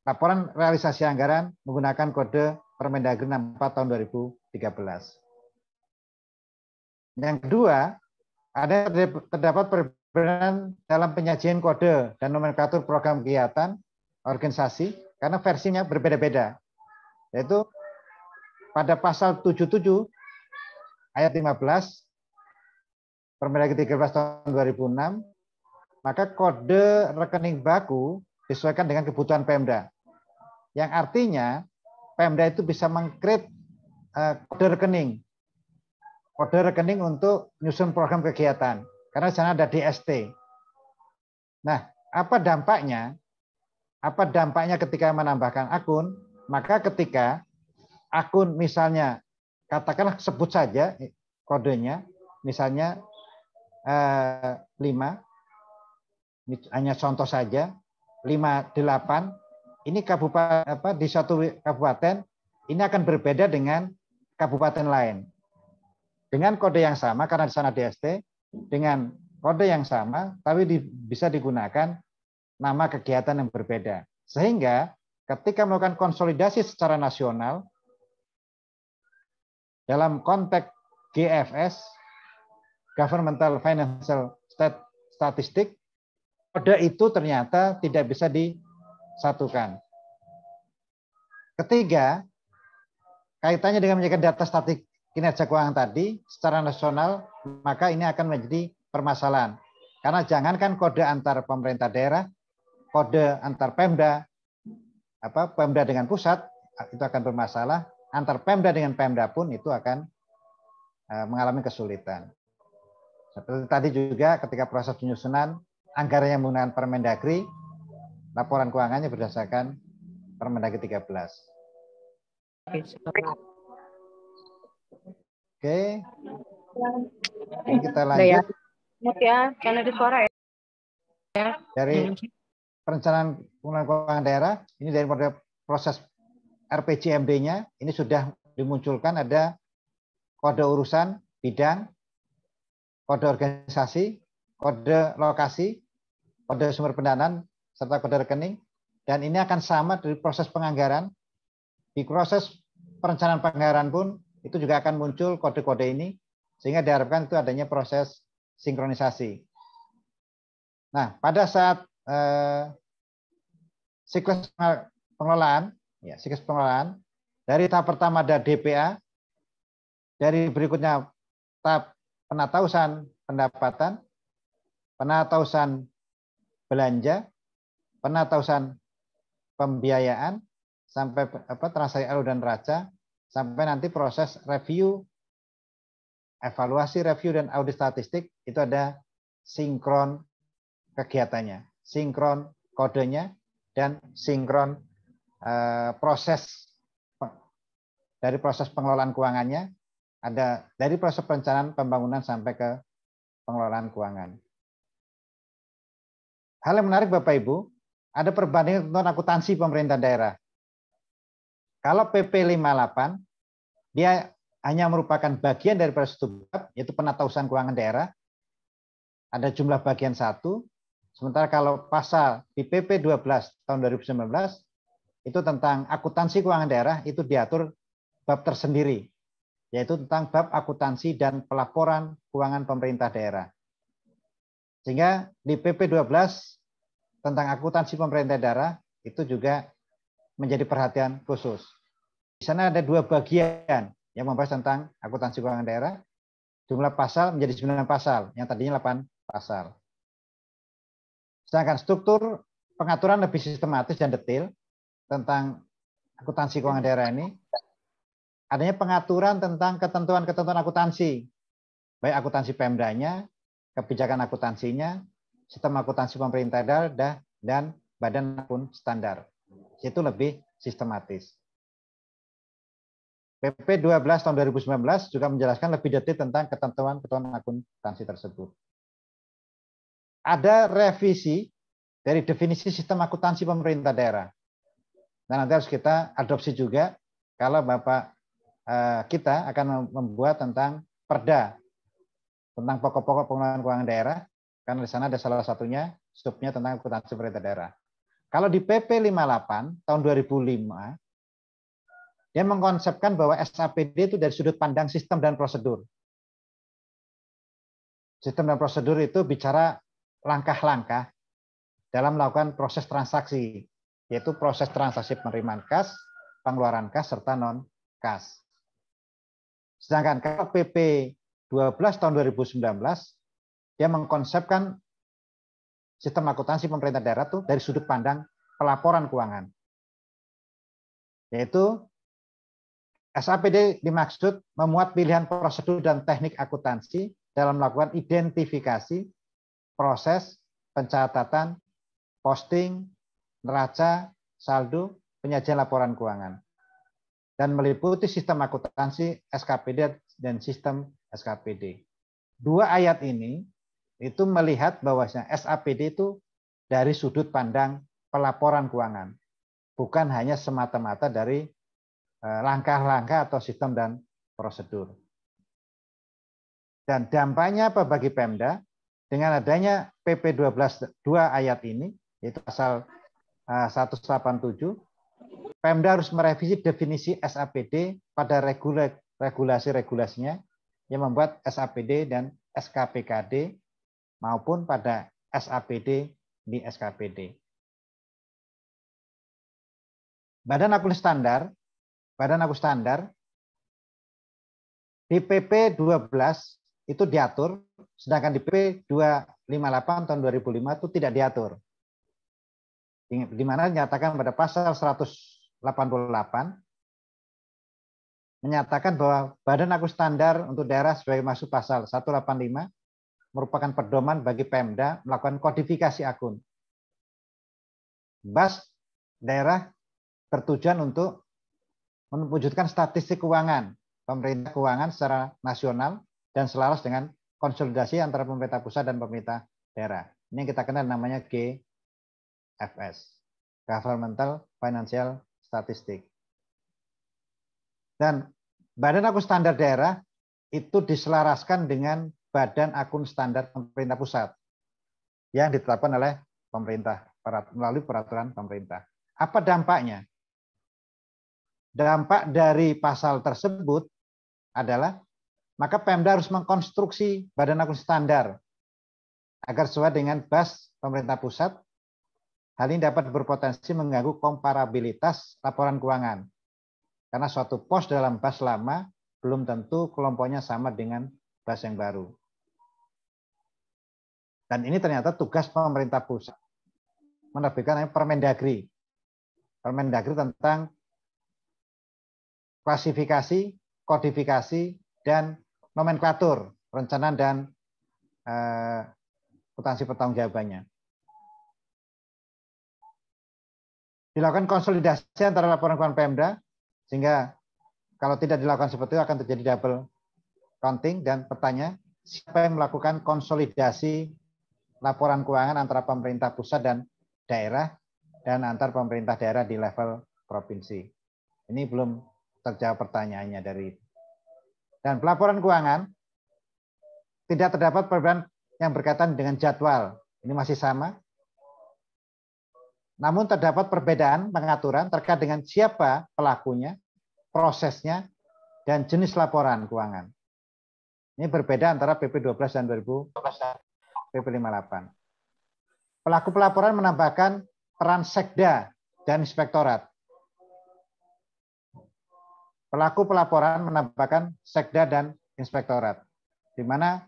laporan realisasi anggaran menggunakan kode Permendagri 64 tahun 2013. Yang kedua, terdapat perbedaan dalam penyajian kode dan nomenklatur program kegiatan organisasi karena versinya berbeda-beda. Yaitu pada pasal 77 ayat 15 Permendagri 13 tahun 2006, maka kode rekening baku disesuaikan dengan kebutuhan Pemda. Yang artinya Pemda itu bisa meng-create kode rekening untuk menyusun program kegiatan. Karena di sana ada DST. Nah, apa dampaknya? Apa dampaknya ketika menambahkan akun? Maka ketika akun misalnya, katakanlah sebut saja kodenya, misalnya 5, hanya contoh saja, 58, ini kabupaten di satu kabupaten ini akan berbeda dengan kabupaten lain. Dengan kode yang sama karena di sana DST, dengan kode yang sama tapi bisa digunakan nama kegiatan yang berbeda. Sehingga ketika melakukan konsolidasi secara nasional dalam konteks GFS, Governmental Financial Statistic, kode itu ternyata tidak bisa disatukan. Ketiga, kaitannya dengan menjaga data statistik kinerja keuangan tadi secara nasional, maka ini akan menjadi permasalahan. Karena jangankan kode antar pemerintah daerah, kode antar Pemda, Pemda dengan pusat, itu akan bermasalah. Antar Pemda dengan Pemda pun itu akan mengalami kesulitan. Seperti tadi juga ketika proses penyusunan, anggarannya menggunakan Permendagri, laporan keuangannya berdasarkan Permendagri 13. Oke. Ini kita lanjut. Ya, karena ada suara ya. Dari perencanaan pengelolaan keuangan daerah, ini dari proses RPJMD-nya, ini sudah dimunculkan ada kode urusan bidang, kode organisasi, kode lokasi, kode sumber pendanaan, serta kode rekening. Dan ini akan sama dari proses penganggaran. Di proses perencanaan penganggaran pun itu juga akan muncul kode-kode ini, sehingga diharapkan itu adanya proses sinkronisasi. Nah, pada saat siklus pengelolaan, dari tahap pertama ada DPA, dari berikutnya tahap penatausan pendapatan, penatausan belanja, penatausan pembiayaan, sampai transaksi elu dan raca, sampai nanti proses review, evaluasi, review, dan audit statistik, itu ada sinkron kegiatannya, sinkron kodenya, dan sinkron proses dari proses pengelolaan keuangannya, ada dari proses perencanaan pembangunan sampai ke pengelolaan keuangan. Hal yang menarik Bapak Ibu, ada perbandingan tentang akuntansi pemerintah daerah. Kalau PP 58, dia hanya merupakan bagian dari proses bab, yaitu penatausan keuangan daerah. Ada jumlah bagian 1. Sementara kalau pasal di PP 12 tahun 2019, itu tentang akuntansi keuangan daerah, itu diatur bab tersendiri, yaitu tentang bab akuntansi dan pelaporan keuangan pemerintah daerah. Sehingga di PP 12 tentang akuntansi pemerintah daerah itu juga menjadi perhatian khusus. Di sana ada 2 bagian yang membahas tentang akuntansi keuangan daerah. Jumlah pasal menjadi 9 pasal, yang tadinya 8 pasal. Sedangkan struktur pengaturan lebih sistematis dan detail tentang akuntansi keuangan daerah ini, adanya pengaturan tentang ketentuan-ketentuan akuntansi, baik akuntansi Pemdanya, kebijakan akuntansinya, sistem akuntansi pemerintah daerah, dan badan akun standar. Itu lebih sistematis. PP 12 tahun 2019 juga menjelaskan lebih detail tentang ketentuan-ketentuan akuntansi tersebut. Ada revisi dari definisi sistem akuntansi pemerintah daerah. Nah, nanti harus kita adopsi juga kalau Bapak kita akan membuat tentang perda tentang pokok-pokok pengelolaan keuangan daerah, karena di sana ada salah satunya subnya tentang akuntansi pemerintah daerah. Kalau di PP 58 tahun 2005, dia mengkonsepkan bahwa SAPD itu dari sudut pandang sistem dan prosedur. sistem dan prosedur itu bicara langkah-langkah dalam melakukan proses transaksi, yaitu proses transaksi penerimaan kas, pengeluaran kas, serta non-kas. Sedangkan kalau PP 12 tahun 2019, dia mengkonsepkan sistem akuntansi pemerintah daerah tuh dari sudut pandang pelaporan keuangan. Yaitu SAPD dimaksud memuat pilihan prosedur dan teknik akuntansi dalam melakukan identifikasi, proses, pencatatan, posting, neraca, saldo, penyajian laporan keuangan. Dan meliputi sistem akuntansi SKPD dan sistem SKPD. Dua ayat ini itu melihat bahwasanya SAPD itu dari sudut pandang pelaporan keuangan, bukan hanya semata-mata dari langkah-langkah atau sistem dan prosedur. Dan dampaknya apa bagi Pemda? Dengan adanya PP 12 2 ayat ini, yaitu pasal 187, Pemda harus merevisi definisi SAPD pada regulasi-regulasinya yang membuat SAPD dan SKPKD maupun pada SAPD di SKPD. Badan Aku Standar di PP 12 itu diatur, sedangkan di PP 258 tahun 2005 itu tidak diatur. Di mana dinyatakan pada pasal 188 menyatakan bahwa Badan Aku Standar untuk daerah sebagai maksud pasal 185 merupakan pedoman bagi Pemda melakukan kodifikasi akun. BAS daerah bertujuan untuk mewujudkan statistik keuangan pemerintah keuangan secara nasional dan selaras dengan konsolidasi antara pemerintah pusat dan pemerintah daerah. Ini yang kita kenal namanya GFS, Governmental Financial Statistic. Dan Badan Aku Standar Daerah itu diselaraskan dengan Badan Akun Standar Pemerintah Pusat yang ditetapkan oleh pemerintah melalui peraturan pemerintah. Apa dampaknya? Dampak dari pasal tersebut adalah maka Pemda harus mengkonstruksi Badan Akun Standar agar sesuai dengan BAS pemerintah pusat. Hal ini dapat berpotensi mengganggu komparabilitas laporan keuangan karena suatu pos dalam BAS lama belum tentu kelompoknya sama dengan BAS yang baru. Dan ini ternyata tugas pemerintah pusat menerbitkan Permendagri. Permendagri tentang klasifikasi, kodifikasi, dan nomenklatur, perencanaan dan akuntansi pertanggungjawabannya. Dilakukan konsolidasi antara laporan keuangan Pemda, sehingga kalau tidak dilakukan seperti itu akan terjadi double counting, dan bertanya, siapa yang melakukan konsolidasi laporan keuangan antara pemerintah pusat dan daerah, dan antar pemerintah daerah di level provinsi. Ini belum terjawab pertanyaannya dari itu. Dan pelaporan keuangan tidak terdapat perbedaan yang berkaitan dengan jadwal. Ini masih sama. Namun terdapat perbedaan pengaturan terkait dengan siapa pelakunya, prosesnya, dan jenis laporan keuangan. Ini berbeda antara PP 12 dan 2012 PP 58. Pelaku pelaporan menambahkan peran sekda dan inspektorat. Pelaku pelaporan menambahkan sekda dan inspektorat, di mana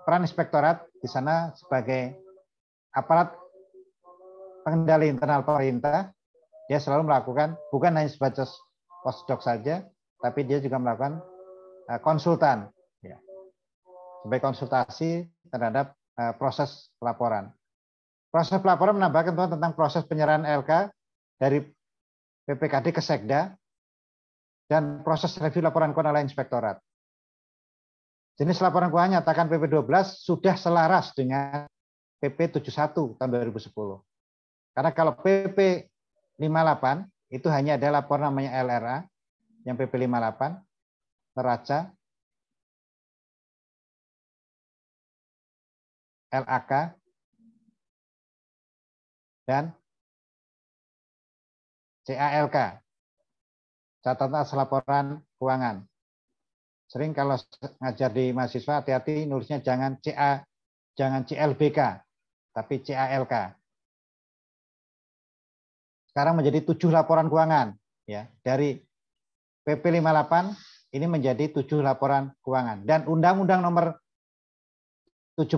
peran inspektorat di sana sebagai aparat pengendali internal pemerintah, dia selalu melakukan bukan hanya sebatas watchdog saja, tapi dia juga melakukan konsultan, ya, sebagai konsultasi terhadap proses pelaporan. Proses pelaporan menambahkan tentang proses penyerahan LK dari PPKD ke sekda, dan proses review laporan keuangan oleh inspektorat. Jenis laporan keuangan nyatakan PP 12 sudah selaras dengan PP 71 tahun 2010. Karena kalau PP 58 itu hanya ada laporan namanya LRA, yang PP 58, neraca, LAK, dan CALK. Catatan asal laporan keuangan. Sering kalau ngajar di mahasiswa hati-hati nulisnya jangan CA, jangan CLBK, tapi CALK. Sekarang menjadi 7 laporan keuangan ya. Dari PP 58 ini menjadi 7 laporan keuangan dan Undang-Undang nomor 17,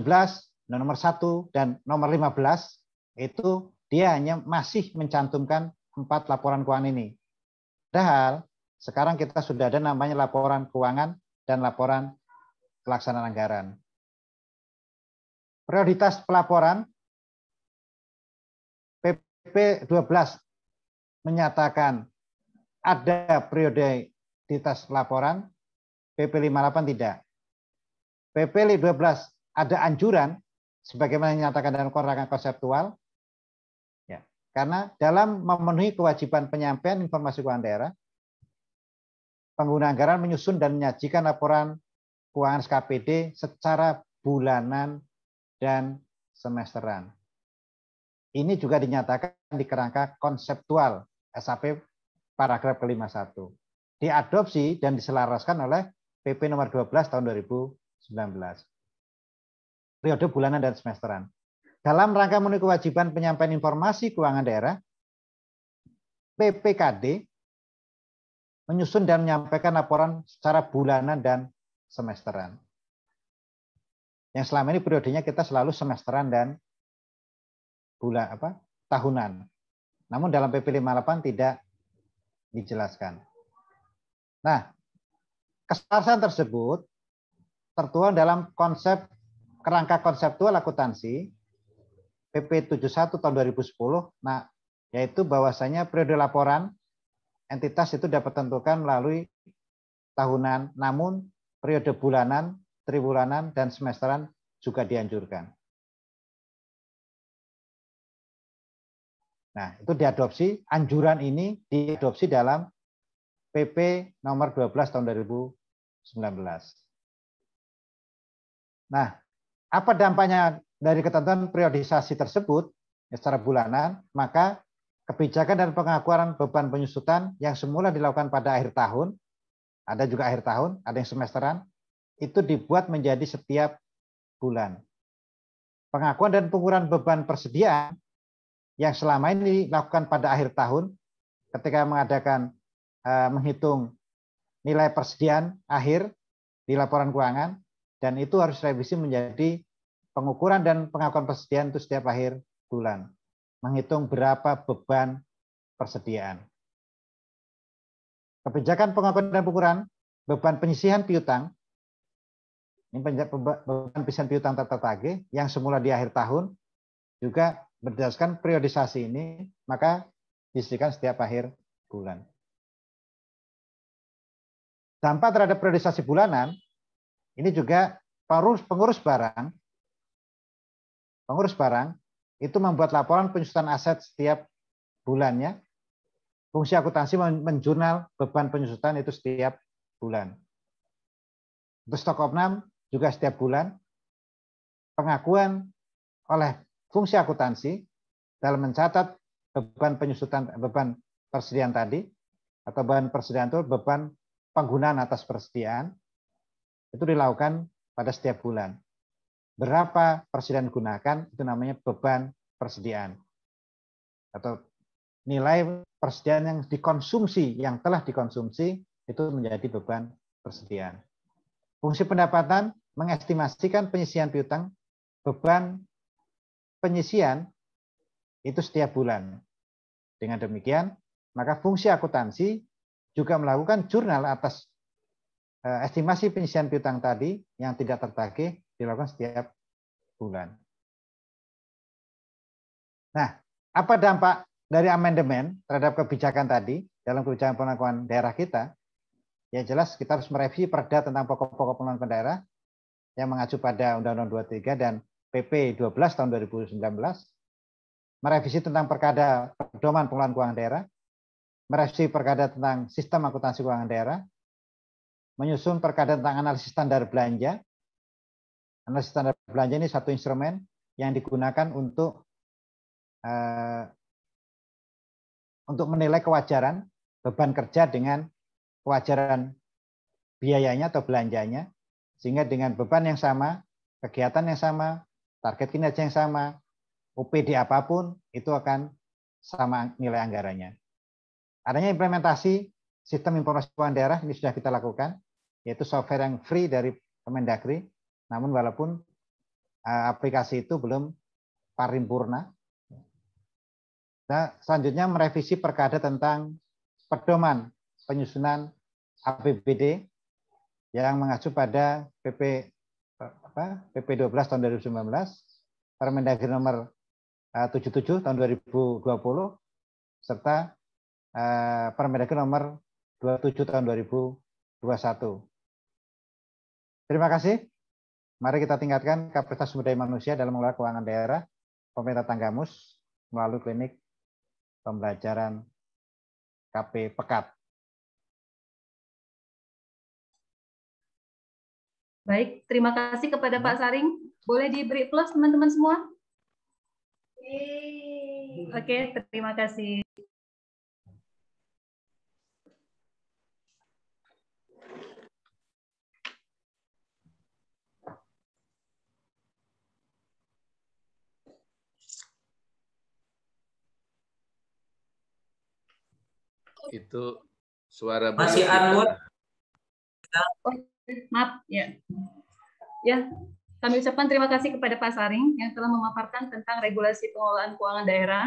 nomor 1 dan nomor 15 itu dia hanya masih mencantumkan 4 laporan keuangan ini. Padahal sekarang kita sudah ada namanya laporan keuangan dan laporan pelaksanaan anggaran. Prioritas pelaporan PP 12 menyatakan ada prioritas laporan, PP 58 tidak. PP 12 ada anjuran sebagaimana dinyatakan dalam kerangka konseptual. Ya, karena dalam memenuhi kewajiban penyampaian informasi keuangan daerah, pengguna anggaran menyusun dan menyajikan laporan keuangan SKPD secara bulanan dan semesteran. Ini juga dinyatakan di kerangka konseptual SAP paragraf ke-51. Diadopsi dan diselaraskan oleh PP nomor 12 tahun 2019. Periode bulanan dan semesteran. Dalam rangka memenuhi kewajiban penyampaian informasi keuangan daerah, PPKD menyusun dan menyampaikan laporan secara bulanan dan semesteran. Yang selama ini periodenya kita selalu semesteran dan tahunan. Namun dalam PP 58 tidak dijelaskan. Nah, kesalahan tersebut tertuang dalam konsep kerangka konseptual akuntansi PP 71 tahun 2010, nah, yaitu bahwasanya periode laporan entitas itu dapat tentukan melalui tahunan, namun periode bulanan, tribulanan, dan semesteran juga dianjurkan. Nah, itu diadopsi, anjuran ini diadopsi dalam PP nomor 12 tahun 2019. Nah, apa dampaknya dari ketentuan periodisasi tersebut ya, secara bulanan? Maka kebijakan dan pengakuan beban penyusutan yang semula dilakukan pada akhir tahun, ada juga akhir tahun, ada yang semesteran, itu dibuat menjadi setiap bulan. Pengakuan dan pengurangan beban persediaan yang selama ini dilakukan pada akhir tahun ketika menghitung nilai persediaan akhir di laporan keuangan, dan itu harus revisi menjadi pengukuran dan pengakuan persediaan itu setiap akhir bulan. Menghitung berapa beban persediaan. Kebijakan pengakuan dan pengukuran beban penyisihan piutang, ini beban penyisihan piutang tertagih yang semula di akhir tahun, juga berdasarkan periodisasi ini, maka disediakan setiap akhir bulan. Dampak terhadap periodisasi bulanan, ini juga pengurus barang itu membuat laporan penyusutan aset setiap bulannya. Fungsi akuntansi menjurnal beban penyusutan itu setiap bulan. Untuk stok opnam juga setiap bulan. Pengakuan oleh fungsi akuntansi dalam mencatat beban penyusutan, beban persediaan tadi, atau beban persediaan itu beban penggunaan atas persediaan, itu dilakukan pada setiap bulan. Berapa persediaan digunakan, itu namanya beban persediaan. Atau nilai persediaan yang dikonsumsi, yang telah dikonsumsi, itu menjadi beban persediaan. Fungsi pendapatan mengestimasikan penyisian piutang, beban penyisian itu setiap bulan. Dengan demikian, maka fungsi akuntansi juga melakukan jurnal atas estimasi penyisian piutang tadi yang tidak tertagih dilakukan setiap bulan. Nah, apa dampak dari amandemen terhadap kebijakan tadi dalam kebijakan pengelolaan daerah kita? Ya jelas kita harus merevisi Perda tentang pokok-pokok pengelolaan daerah yang mengacu pada Undang-Undang 23 dan PP 12 tahun 2019, merevisi tentang Perkada Pedoman Pengelolaan Keuangan Daerah, merevisi Perkada tentang Sistem Akuntansi Keuangan Daerah, menyusun Perkada tentang Analisis Standar Belanja. Analisis Standar Belanja ini satu instrumen yang digunakan untuk menilai kewajaran beban kerja dengan kewajaran biayanya atau belanjanya, sehingga dengan beban yang sama, kegiatan yang sama, target kinerja yang sama, OPD apapun, itu akan sama nilai anggarannya. Adanya implementasi sistem informasi keuangan daerah ini sudah kita lakukan, yaitu software yang free dari Kemendagri, namun walaupun aplikasi itu belum paripurna. Nah, selanjutnya merevisi Perkada tentang pedoman penyusunan APBD yang mengacu pada PP 12 tahun 2019, Permendagri nomor 77 tahun 2020, serta Permendagri nomor 27 tahun 2021. Terima kasih. Mari kita tingkatkan kapasitas sumber daya manusia dalam mengelola keuangan daerah pemerintah Tanggamus melalui klinik pembelajaran KP Pekat. Baik, terima kasih kepada Pak Saring. Boleh diberi plus teman-teman semua? Oke, terima kasih. Itu suara Masih kita. unmute. Oh, maaf, ya. Ya, kami ucapkan terima kasih kepada Pak Saring yang telah memaparkan tentang regulasi pengelolaan keuangan daerah.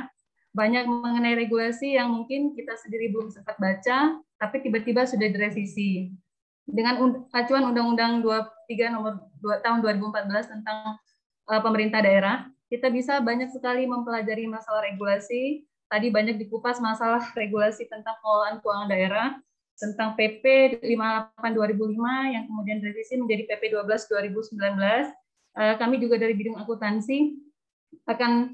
Banyak mengenai regulasi yang mungkin kita sendiri belum sempat baca, tapi tiba-tiba sudah direvisi. Dengan acuan Undang-Undang 23 nomor 2 tahun 2014 tentang pemerintah daerah, kita bisa banyak sekali mempelajari masalah regulasi. Tadi banyak dikupas masalah regulasi tentang pengelolaan keuangan daerah, tentang PP 58 2005 yang kemudian direvisi menjadi PP 12 2019. Kami juga dari bidang akuntansi akan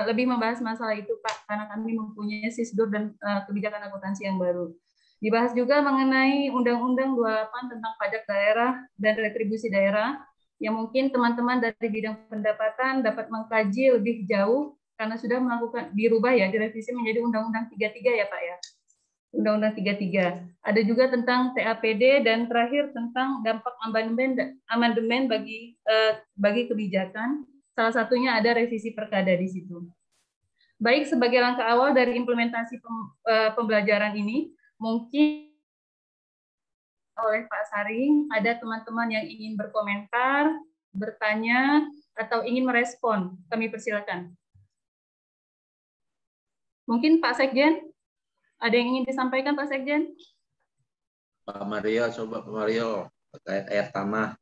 lebih membahas masalah itu, Pak, karena kami mempunyai SISDUR dan kebijakan akuntansi yang baru. Dibahas juga mengenai Undang-Undang 28 tentang pajak daerah dan retribusi daerah, yang mungkin teman-teman dari bidang pendapatan dapat mengkaji lebih jauh karena sudah melakukan dirubah ya, direvisi menjadi Undang-Undang 33 ya Pak ya. Undang-Undang 33. Ada juga tentang TAPD dan terakhir tentang dampak amandemen bagi kebijakan. Salah satunya ada revisi Perkada di situ. Baik, sebagai langkah awal dari implementasi pembelajaran ini, mungkin oleh Pak Saring, ada teman-teman yang ingin berkomentar, bertanya, atau ingin merespon. Kami persilakan. Mungkin Pak Sekjen, ada yang ingin disampaikan Pak Sekjen? Pak Mario, coba Pak Mario, terkait air tanah.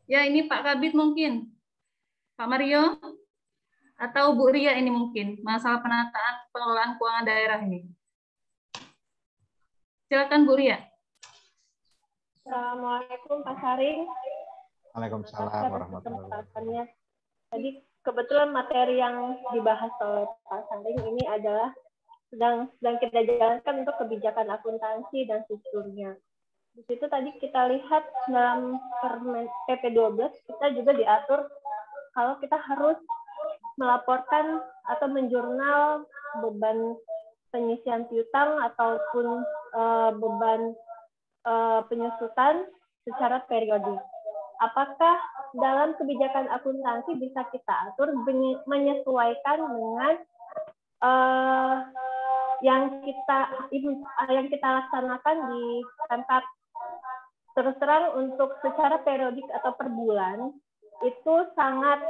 Ya, ini Pak Kabit mungkin. Pak Mario? Atau Bu Ria ini mungkin, masalah penataan pengelolaan keuangan daerah ini. Silakan Bu Ria. Assalamualaikum Pak Saring. Waalaikumsalam warahmatullahi wabarakatuh. Tadi kebetulan materi yang dibahas oleh Pak Saring ini adalah sedang kita jalankan untuk kebijakan akuntansi dan strukturnya. Di situ tadi kita lihat dalam PP 12 kita juga diatur kalau kita harus melaporkan atau menjurnal beban penyisian piutang ataupun beban penyusutan secara periodik. Apakah dalam kebijakan akuntansi bisa kita atur menyesuaikan dengan yang kita laksanakan di Pemkab? Terus terang untuk secara periodik atau per bulan itu sangat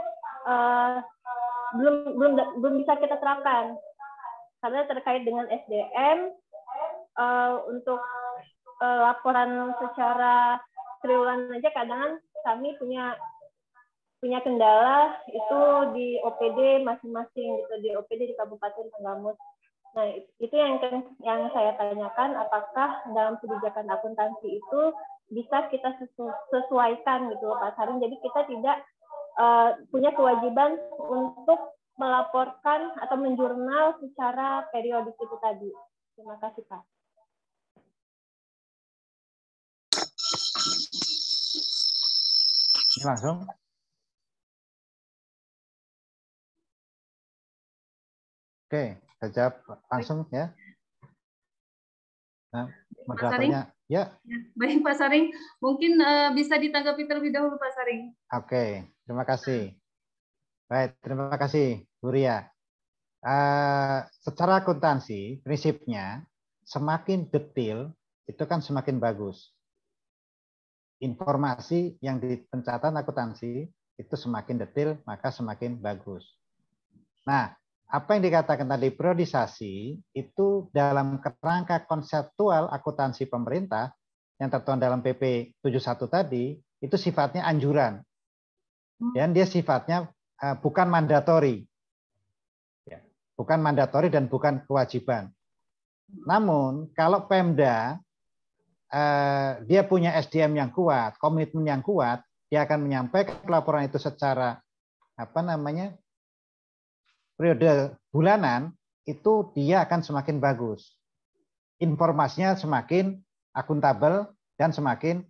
belum bisa kita terapkan karena terkait dengan SDM untuk laporan secara triwulan aja kadang kami punya kendala itu di OPD masing-masing gitu, di OPD di Kabupaten Tanggamus. Nah, itu yang saya tanyakan, apakah dalam kebijakan akuntansi itu bisa kita sesuaikan gitu Pak Saring, jadi kita tidak punya kewajiban untuk melaporkan atau menjurnal secara periodik itu tadi. Terima kasih Pak. Ini langsung. Oke, saya jawab langsung ya. Nah, Pak Saring? moderatornya, ya. Baik Pak Saring, mungkin bisa ditanggapi terlebih dahulu Pak Saring. Oke, terima kasih. Baik, terima kasih Bu Ria. Secara akuntansi, prinsipnya semakin detail itu kan semakin bagus. Informasi yang di pencatatan akuntansi itu semakin detail, maka semakin bagus. Nah, apa yang dikatakan tadi periodisasi itu dalam kerangka konseptual akuntansi pemerintah yang tertuang dalam PP 71 tadi itu sifatnya anjuran. Dan dia sifatnya bukan mandatori. Bukan mandatori dan bukan kewajiban. Namun kalau Pemda dia punya SDM yang kuat, komitmen yang kuat, dia akan menyampaikan laporan itu secara periode bulanan, itu dia akan semakin bagus. Informasinya semakin akuntabel dan semakin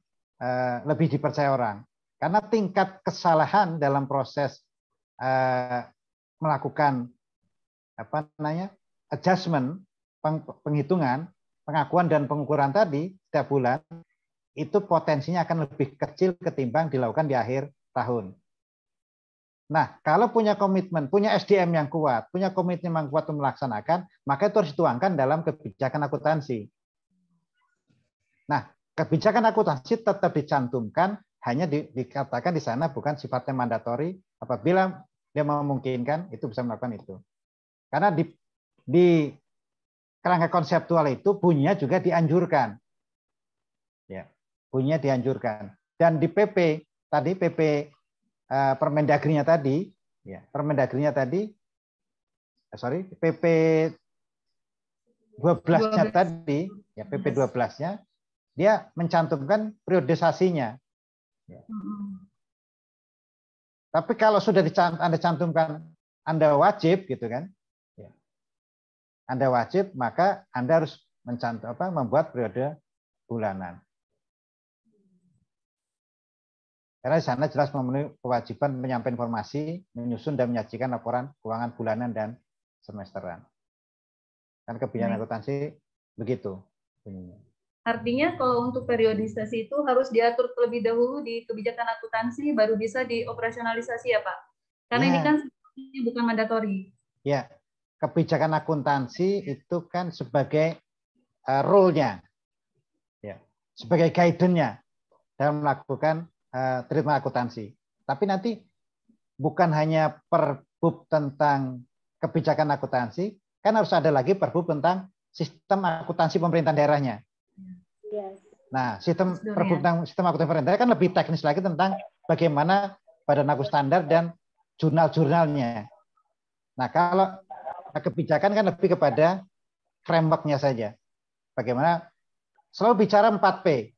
lebih dipercaya orang. Karena tingkat kesalahan dalam proses melakukan adjustment, penghitungan, pengakuan dan pengukuran tadi setiap bulan itu potensinya akan lebih kecil ketimbang dilakukan di akhir tahun. Nah, kalau punya komitmen, punya SDM yang kuat, punya komitmen yang kuat untuk melaksanakan, maka itu harus dituangkan dalam kebijakan akuntansi. Nah, kebijakan akuntansi tetap dicantumkan, hanya dikatakan di sana bukan sifatnya mandatori, apabila dia memungkinkan itu bisa melakukan itu. Karena di kerangka konseptual itu bunyinya juga dianjurkan. Ya, bunyinya dianjurkan. Dan di PP tadi, PP Permendagrinya tadi, ya, Permendagrinya tadi, PP 12-nya tadi, ya, PP 12-nya, dia mencantumkan periodisasinya. Ya. Tapi kalau sudah Anda cantumkan, Anda wajib, gitu kan? Ya. Anda wajib, maka Anda harus membuat periode bulanan. Karena di sana jelas memenuhi kewajiban menyampaikan informasi, menyusun dan menyajikan laporan keuangan bulanan dan semesteran. Kan kebijakan akuntansi begitu. Artinya kalau untuk periodisasi itu harus diatur terlebih dahulu di kebijakan akuntansi, baru bisa dioperasionalisasi ya Pak? Karena ini kan bukan mandatori. Ya, kebijakan akuntansi itu kan sebagai role-nya, ya, sebagai guidance-nya dalam melakukan treatment akuntansi. Tapi nanti bukan hanya perbub tentang kebijakan akuntansi, kan harus ada lagi perbub tentang sistem akuntansi pemerintahan daerahnya. Nah, sistem perbub tentang sistem akuntansi pemerintahan daerah kan lebih teknis lagi tentang bagaimana badan aku standar dan jurnal-jurnalnya. Nah, kalau kebijakan kan lebih kepada framework-nya saja. Bagaimana selalu bicara 4P.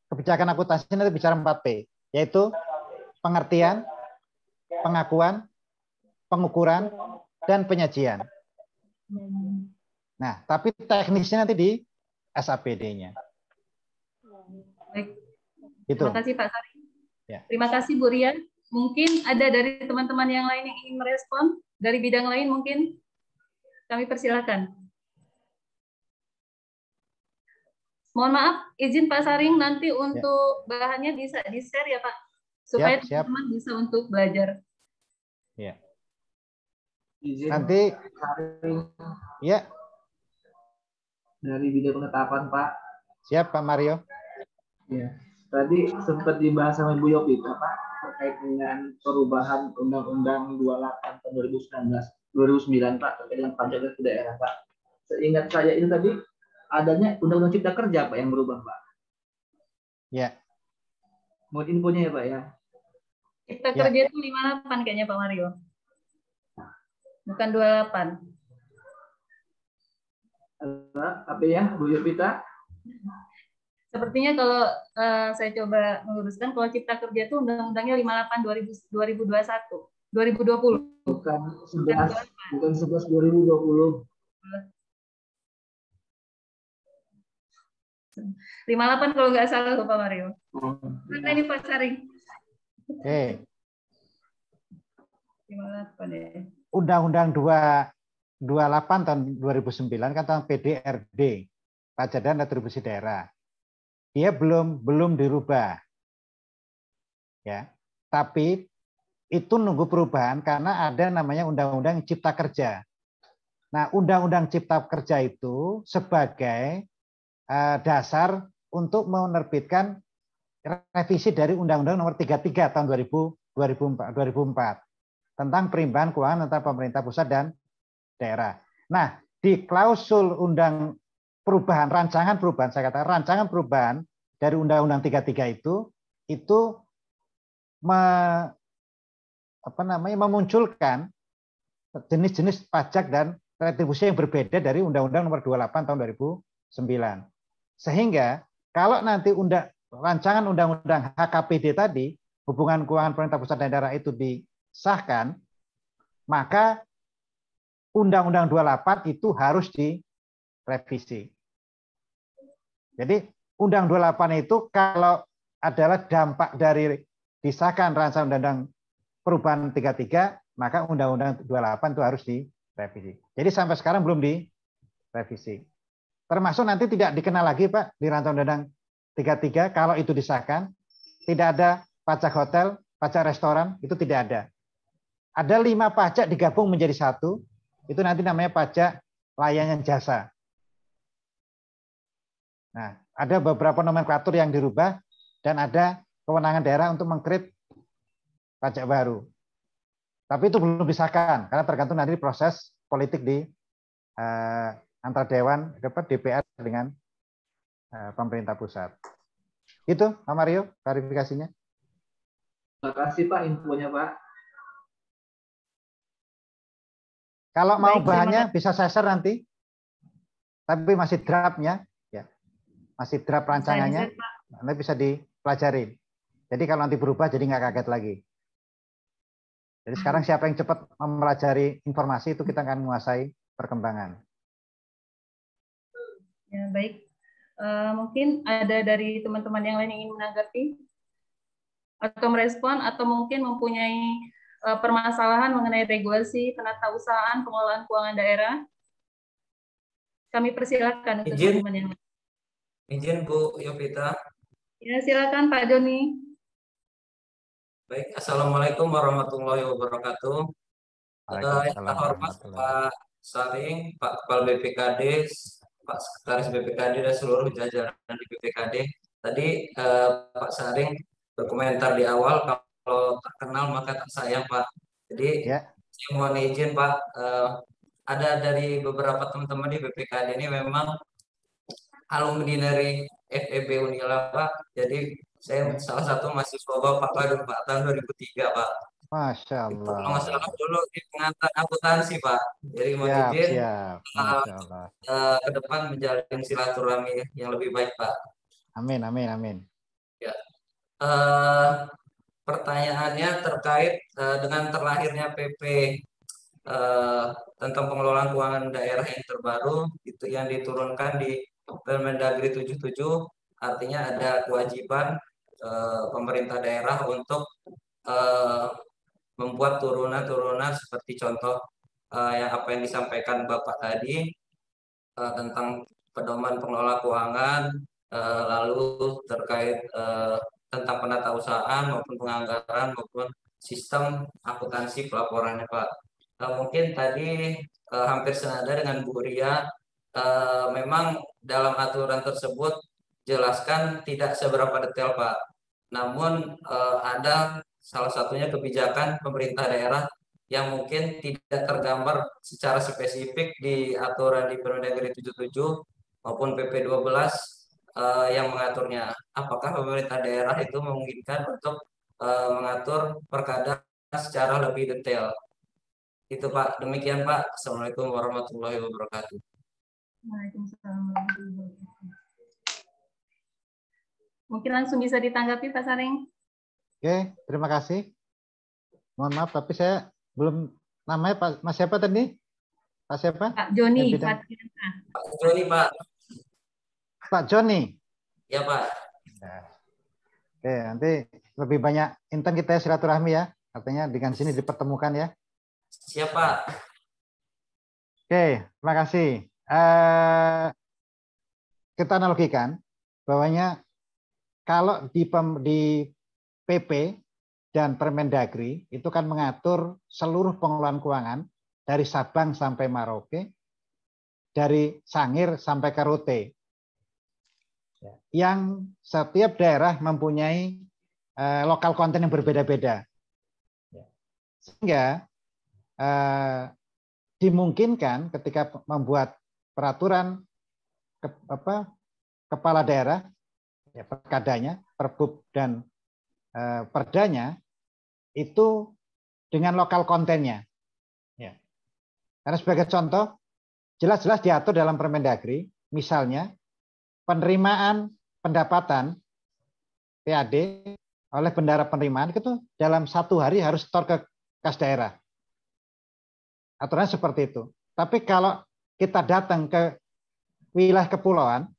Kebijakan akuntansi nanti bicara 4P, yaitu pengertian, pengakuan, pengukuran, dan penyajian. Nah, tapi teknisnya nanti di SAPD-nya. Baik. Gitu. Terima kasih Pak Sari. Ya. Terima kasih Bu Rian. Mungkin ada dari teman-teman yang lain yang ingin merespon dari bidang lain, mungkin kami persilakan. Mohon maaf, izin Pak Saring, nanti untuk bahannya bisa di-share ya Pak, supaya teman-teman bisa untuk belajar. Ya. Izin nanti, ya. Dari bidang penetapan Pak. Siap Pak Mario. Ya. Tadi sempat dibahas sama Bu Yopita Pak terkait dengan perubahan Undang-Undang 28 tahun 2009 Pak terkait dengan pajak ke daerah Pak. Seingat saya itu tadi adanya Undang-Undang Cipta Kerja Pak yang berubah Pak. Ya. Mohon infonya ya Pak ya. Cipta Kerja itu 58 kayaknya Pak Mario. Bukan 28. Apa ya Bu Yopita? Sepertinya kalau saya coba meluruskan, kalau Cipta Kerja itu undang-undangnya 58 2020. Bukan 11 2020. 58 kalau nggak salah Pak Mario. Karena ini Pak Saring. Oke. 58 ya. Undang-Undang 28 tahun 2009 kan tentang PDRD. pajak dan retribusi daerah. Dia belum dirubah. Ya. Tapi itu nunggu perubahan karena ada namanya Undang-Undang Cipta Kerja. Nah, Undang-Undang Cipta Kerja itu sebagai dasar untuk menerbitkan revisi dari Undang-Undang Nomor 33 tahun 2004 tentang perimbangan keuangan antara pemerintah pusat dan daerah. Nah, di klausul rancangan perubahan, saya katakan rancangan perubahan dari Undang-Undang 33 itu memunculkan jenis-jenis pajak dan retribusi yang berbeda dari Undang-Undang Nomor 28 tahun 2009. Sehingga kalau nanti rancangan Undang-Undang HKPD tadi, hubungan keuangan pemerintah pusat dan daerah itu disahkan, maka Undang-Undang 28 itu harus direvisi. Jadi Undang-Undang 28 itu kalau adalah dampak dari disahkan rancangan Undang-Undang Perubahan 33, maka Undang-Undang 28 itu harus direvisi. Jadi sampai sekarang belum direvisi. Termasuk nanti tidak dikenal lagi Pak di rancangan Undang-Undang 33 kalau itu disahkan, tidak ada pajak hotel, pajak restoran, itu tidak ada. Ada 5 pajak digabung menjadi satu, itu nanti namanya pajak layanan jasa. Nah, ada beberapa nomenklatur yang dirubah dan ada kewenangan daerah untuk mengkredit pajak baru. Tapi itu belum disahkan karena tergantung nanti proses politik di antara Dewan, DPR dengan pemerintah pusat. Itu Pak Mario klarifikasinya. Terima kasih Pak infonya Pak. Kalau mau bahannya bisa saya share nanti. Tapi masih draftnya, ya. Masih draft rancangannya. Nanti bisa dipelajari. Jadi kalau nanti berubah jadi nggak kaget lagi. Jadi sekarang siapa yang cepat mempelajari informasi itu kita akan menguasai perkembangan. Ya, baik. Mungkin ada dari teman-teman yang lain yang ingin menanggapi atau merespon atau mungkin mempunyai permasalahan mengenai regulasi penatausahaan pengelolaan keuangan daerah. Kami persilakan untuk teman-teman yang lain. Izin Bu Yovita. Ya, silakan Pak Joni. Baik, Assalamualaikum warahmatullahi wabarakatuh. Yang hormat Pak Saring, Pak Kepala BPKD, Pak Sekretaris BPKD dan seluruh jajaran di BPKD. Tadi Pak Saring berkomentar di awal kalau tak kenal maka tak sayang Pak. Jadi saya mohon izin Pak, ada dari beberapa teman-teman di BPKD ini memang alumni dari FEB Unila Pak. Jadi saya salah satu mahasiswa Bapak Pak tahun 2003 Pak. Masya Allah. Kalau nggak salah dulu di pengantar akuntansi Pak. Jadi mohon izin ke depan menjalin silaturahmi yang lebih baik Pak. Amin, amin, amin. Ya. Pertanyaannya terkait dengan terlahirnya PP tentang pengelolaan keuangan daerah yang terbaru itu yang diturunkan di Permendagri 77, artinya ada kewajiban pemerintah daerah untuk membuat turunan-turunan seperti contoh apa yang disampaikan Bapak tadi tentang pedoman pengelola keuangan, lalu terkait tentang penatausahaan maupun penganggaran maupun sistem akuntansi pelaporannya Pak. Mungkin tadi hampir senada dengan Bu Ria, memang dalam aturan tersebut jelaskan tidak seberapa detail Pak. Namun ada salah satunya kebijakan pemerintah daerah yang mungkin tidak tergambar secara spesifik di aturan di Permendagri 77 maupun PP 12 yang mengaturnya. Apakah pemerintah daerah itu memungkinkan untuk mengatur perkada secara lebih detail? Itu Pak, demikian Pak. Assalamualaikum warahmatullahi wabarakatuh. Waalaikumsalam. Mungkin langsung bisa ditanggapi Pak Saring. Oke, terima kasih. Mohon maaf, tapi saya belum namanya Pak Mas siapa tadi? Pak siapa? Pak Joni. Pak Joni Pak. Pak Joni. Ya Pak. Nah. Oke, nanti lebih banyak intan kita silaturahmi ya. Artinya dengan sini dipertemukan ya. Siap Pak. Oke, terima kasih. kita analogikan bahwanya kalau di PP dan Permendagri itu kan mengatur seluruh pengelolaan keuangan dari Sabang sampai Merauke, dari Sangir sampai ke Rote, yang setiap daerah mempunyai lokal konten yang berbeda-beda, sehingga dimungkinkan ketika membuat peraturan kepala daerah, ya, perkadanya, perbub dan perdanya itu dengan lokal kontennya. Ya. Karena sebagai contoh, jelas-jelas diatur dalam Permendagri, misalnya penerimaan pendapatan PAD oleh bendahara penerimaan itu dalam 1 hari harus setor ke kas daerah. Aturannya seperti itu. Tapi kalau kita datang ke wilayah kepulauan,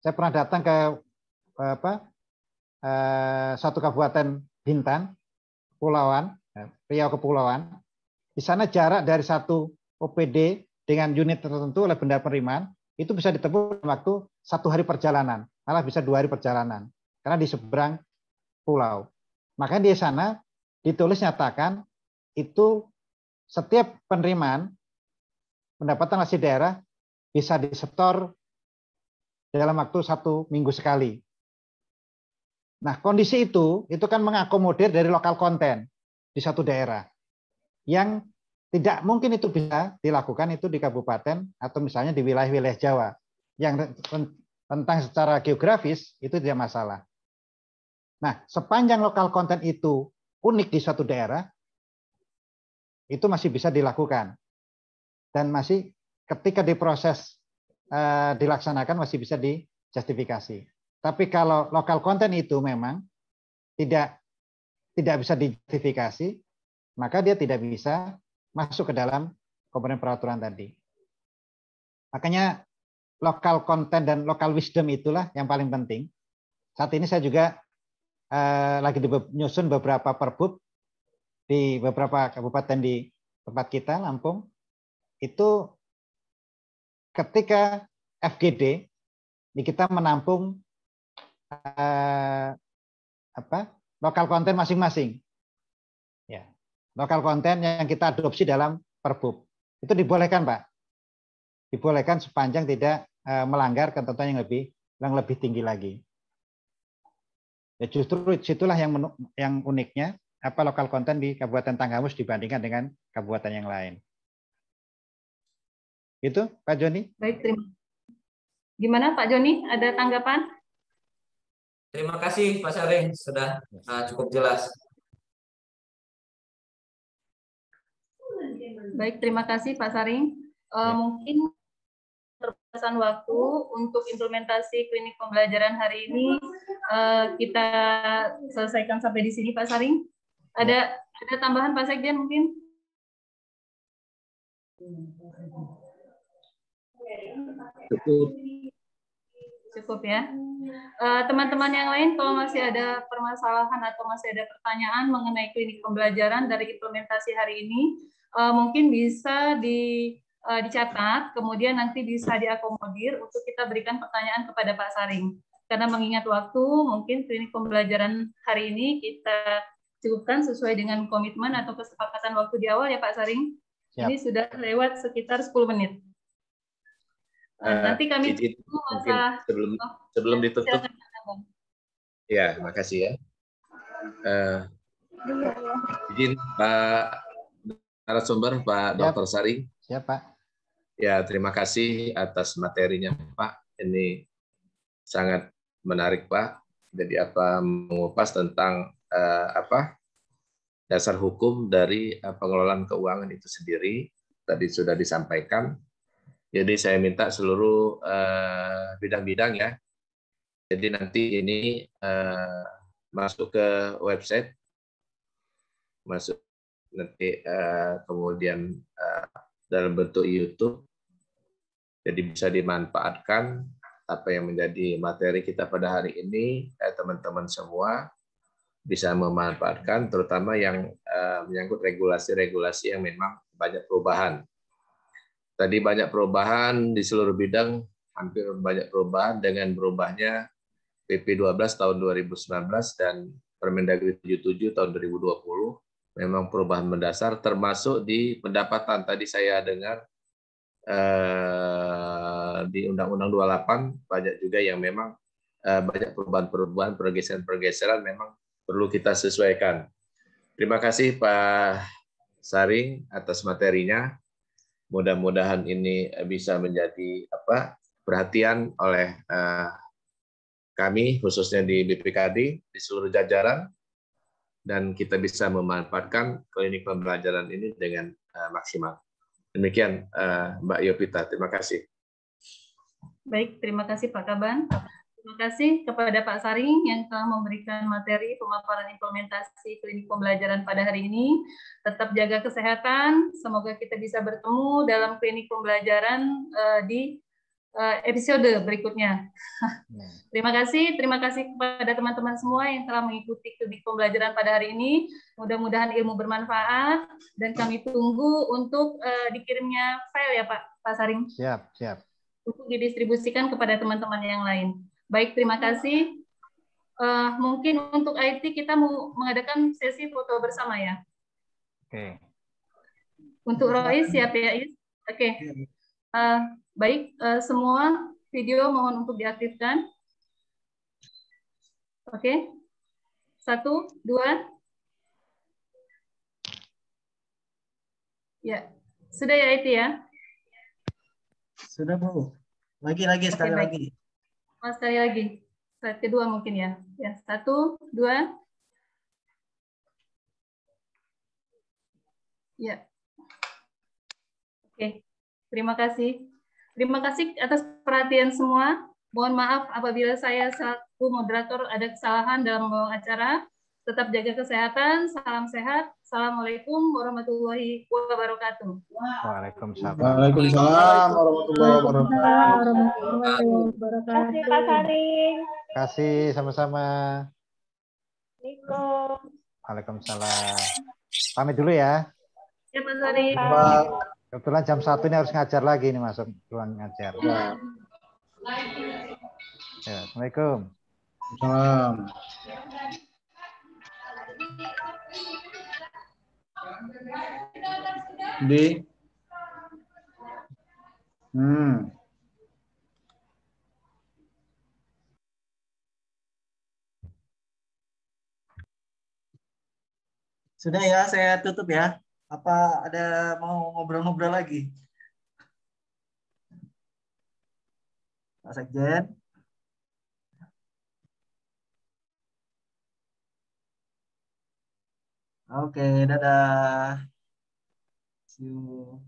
saya pernah datang ke satu kabupaten Bintan, Kepulauan, Riau Kepulauan. Di sana jarak dari satu OPD dengan unit tertentu oleh bendahara penerimaan itu bisa ditempuh dalam waktu 1 hari perjalanan, malah bisa 2 hari perjalanan, karena di seberang pulau. Makanya di sana ditulis nyatakan itu setiap penerimaan pendapatan asli daerah bisa disetor dalam waktu 1 minggu sekali. Nah, kondisi itu kan mengakomodir dari lokal konten di satu daerah. Yang tidak mungkin itu bisa dilakukan itu di kabupaten atau misalnya di wilayah-wilayah Jawa. Yang tentang secara geografis itu tidak masalah. Nah, sepanjang lokal konten itu unik di suatu daerah, itu masih bisa dilakukan. Dan masih ketika diproses dilaksanakan masih bisa dijustifikasi. Tapi kalau lokal konten itu memang tidak bisa dijustifikasi, maka dia tidak bisa masuk ke dalam komponen peraturan tadi. Makanya lokal konten dan lokal wisdom itulah yang paling penting. Saat ini saya juga lagi menyusun beberapa perbub di beberapa kabupaten di tempat kita, Lampung. Itu ketika FGD, ini kita menampung lokal konten masing-masing. Ya, lokal konten yang kita adopsi dalam perbub. Itu dibolehkan, Pak. Dibolehkan sepanjang tidak melanggar ketentuan yang lebih tinggi lagi. Ya, justru situlah yang uniknya lokal konten di Kabupaten Tanggamus dibandingkan dengan kabupaten yang lain. Itu, Pak Joni. Baik, terima kasih. Gimana Pak Joni? Ada tanggapan? Terima kasih Pak Saring, sudah cukup jelas. Baik, terima kasih Pak Saring. Mungkin terbatasan waktu untuk implementasi klinik pembelajaran hari ini kita selesaikan sampai di sini Pak Saring. Ada tambahan Pak Sekjen mungkin? Cukup ya. Teman-teman yang lain kalau masih ada permasalahan atau masih ada pertanyaan mengenai klinik pembelajaran dari implementasi hari ini, mungkin bisa dicatat, kemudian nanti bisa diakomodir untuk kita berikan pertanyaan kepada Pak Saring. Karena mengingat waktu, mungkin klinik pembelajaran hari ini kita cukupkan sesuai dengan komitmen atau kesepakatan waktu di awal ya Pak Saring. Siap. Ini sudah lewat sekitar 10 menit. Nanti kami sebelum ditutup. Ya, makasih ya. Izin Pak narasumber Pak Dr. Saring. Siap, Pak. Ya, terima kasih atas materinya Pak. Ini sangat menarik Pak. Jadi mengupas tentang dasar hukum dari pengelolaan keuangan itu sendiri. Tadi sudah disampaikan. Jadi saya minta seluruh bidang-bidang ya. Jadi nanti ini masuk ke website, masuk nanti kemudian dalam bentuk YouTube. Jadi bisa dimanfaatkan apa yang menjadi materi kita pada hari ini. Teman-teman semua bisa memanfaatkan, terutama yang menyangkut regulasi-regulasi yang memang banyak perubahan. Tadi banyak perubahan di seluruh bidang, hampir banyak perubahan dengan berubahnya PP 12 tahun 2019 dan Permendagri 77 tahun 2020. Memang perubahan mendasar termasuk di pendapatan. Tadi saya dengar di Undang-Undang 28 banyak juga yang memang banyak perubahan-perubahan, pergeseran-pergeseran memang perlu kita sesuaikan. Terima kasih Pak Saring atas materinya. Mudah-mudahan ini bisa menjadi perhatian oleh kami khususnya di BPKD di seluruh jajaran, dan kita bisa memanfaatkan klinik pembelajaran ini dengan maksimal. Demikian Mbak Yovita, terima kasih. Baik, terima kasih Pak Kaban. Terima kasih kepada Pak Saring yang telah memberikan materi pemaparan implementasi klinik pembelajaran pada hari ini. Tetap jaga kesehatan, semoga kita bisa bertemu dalam klinik pembelajaran di episode berikutnya. Terima kasih kepada teman-teman semua yang telah mengikuti klinik pembelajaran pada hari ini. Mudah-mudahan ilmu bermanfaat dan kami tunggu untuk dikirimnya file ya Pak Saring. Siap. Untuk didistribusikan kepada teman-teman yang lain. Baik, terima kasih. Mungkin untuk IT kita mau mengadakan sesi foto bersama ya. Oke. Untuk Roy siap ya, Is? Oke. Baik, semua video mohon untuk diaktifkan. Oke. 1, 2. Ya. Sudah ya IT ya? Sudah Bu. Lagi sekali baik. lagi. Sekali lagi. Slide kedua mungkin ya. Ya, 1, 2. Ya. Oke. Terima kasih. Terima kasih atas perhatian semua. Mohon maaf apabila saya selaku moderator ada kesalahan dalam membawa acara. Tetap jaga kesehatan. Salam sehat. Assalamualaikum warahmatullahi wabarakatuh. Waalaikumsalam. Waalaikumsalam warahmatullahi wabarakatuh. Terima kasih Pak Saring. Terima kasih sama-sama. Assalamualaikum. Waalaikumsalam. Pamit dulu ya. Ya Pak Saring. Kebetulan jam 1 ini harus ngajar lagi nih, masuk ruang ngajar. Ya, Assalamualaikum. Salam. Di. Sudah ya, saya tutup ya. Apa ada mau ngobrol-ngobrol lagi? Pak Sekjen. Oke, dadah. See you.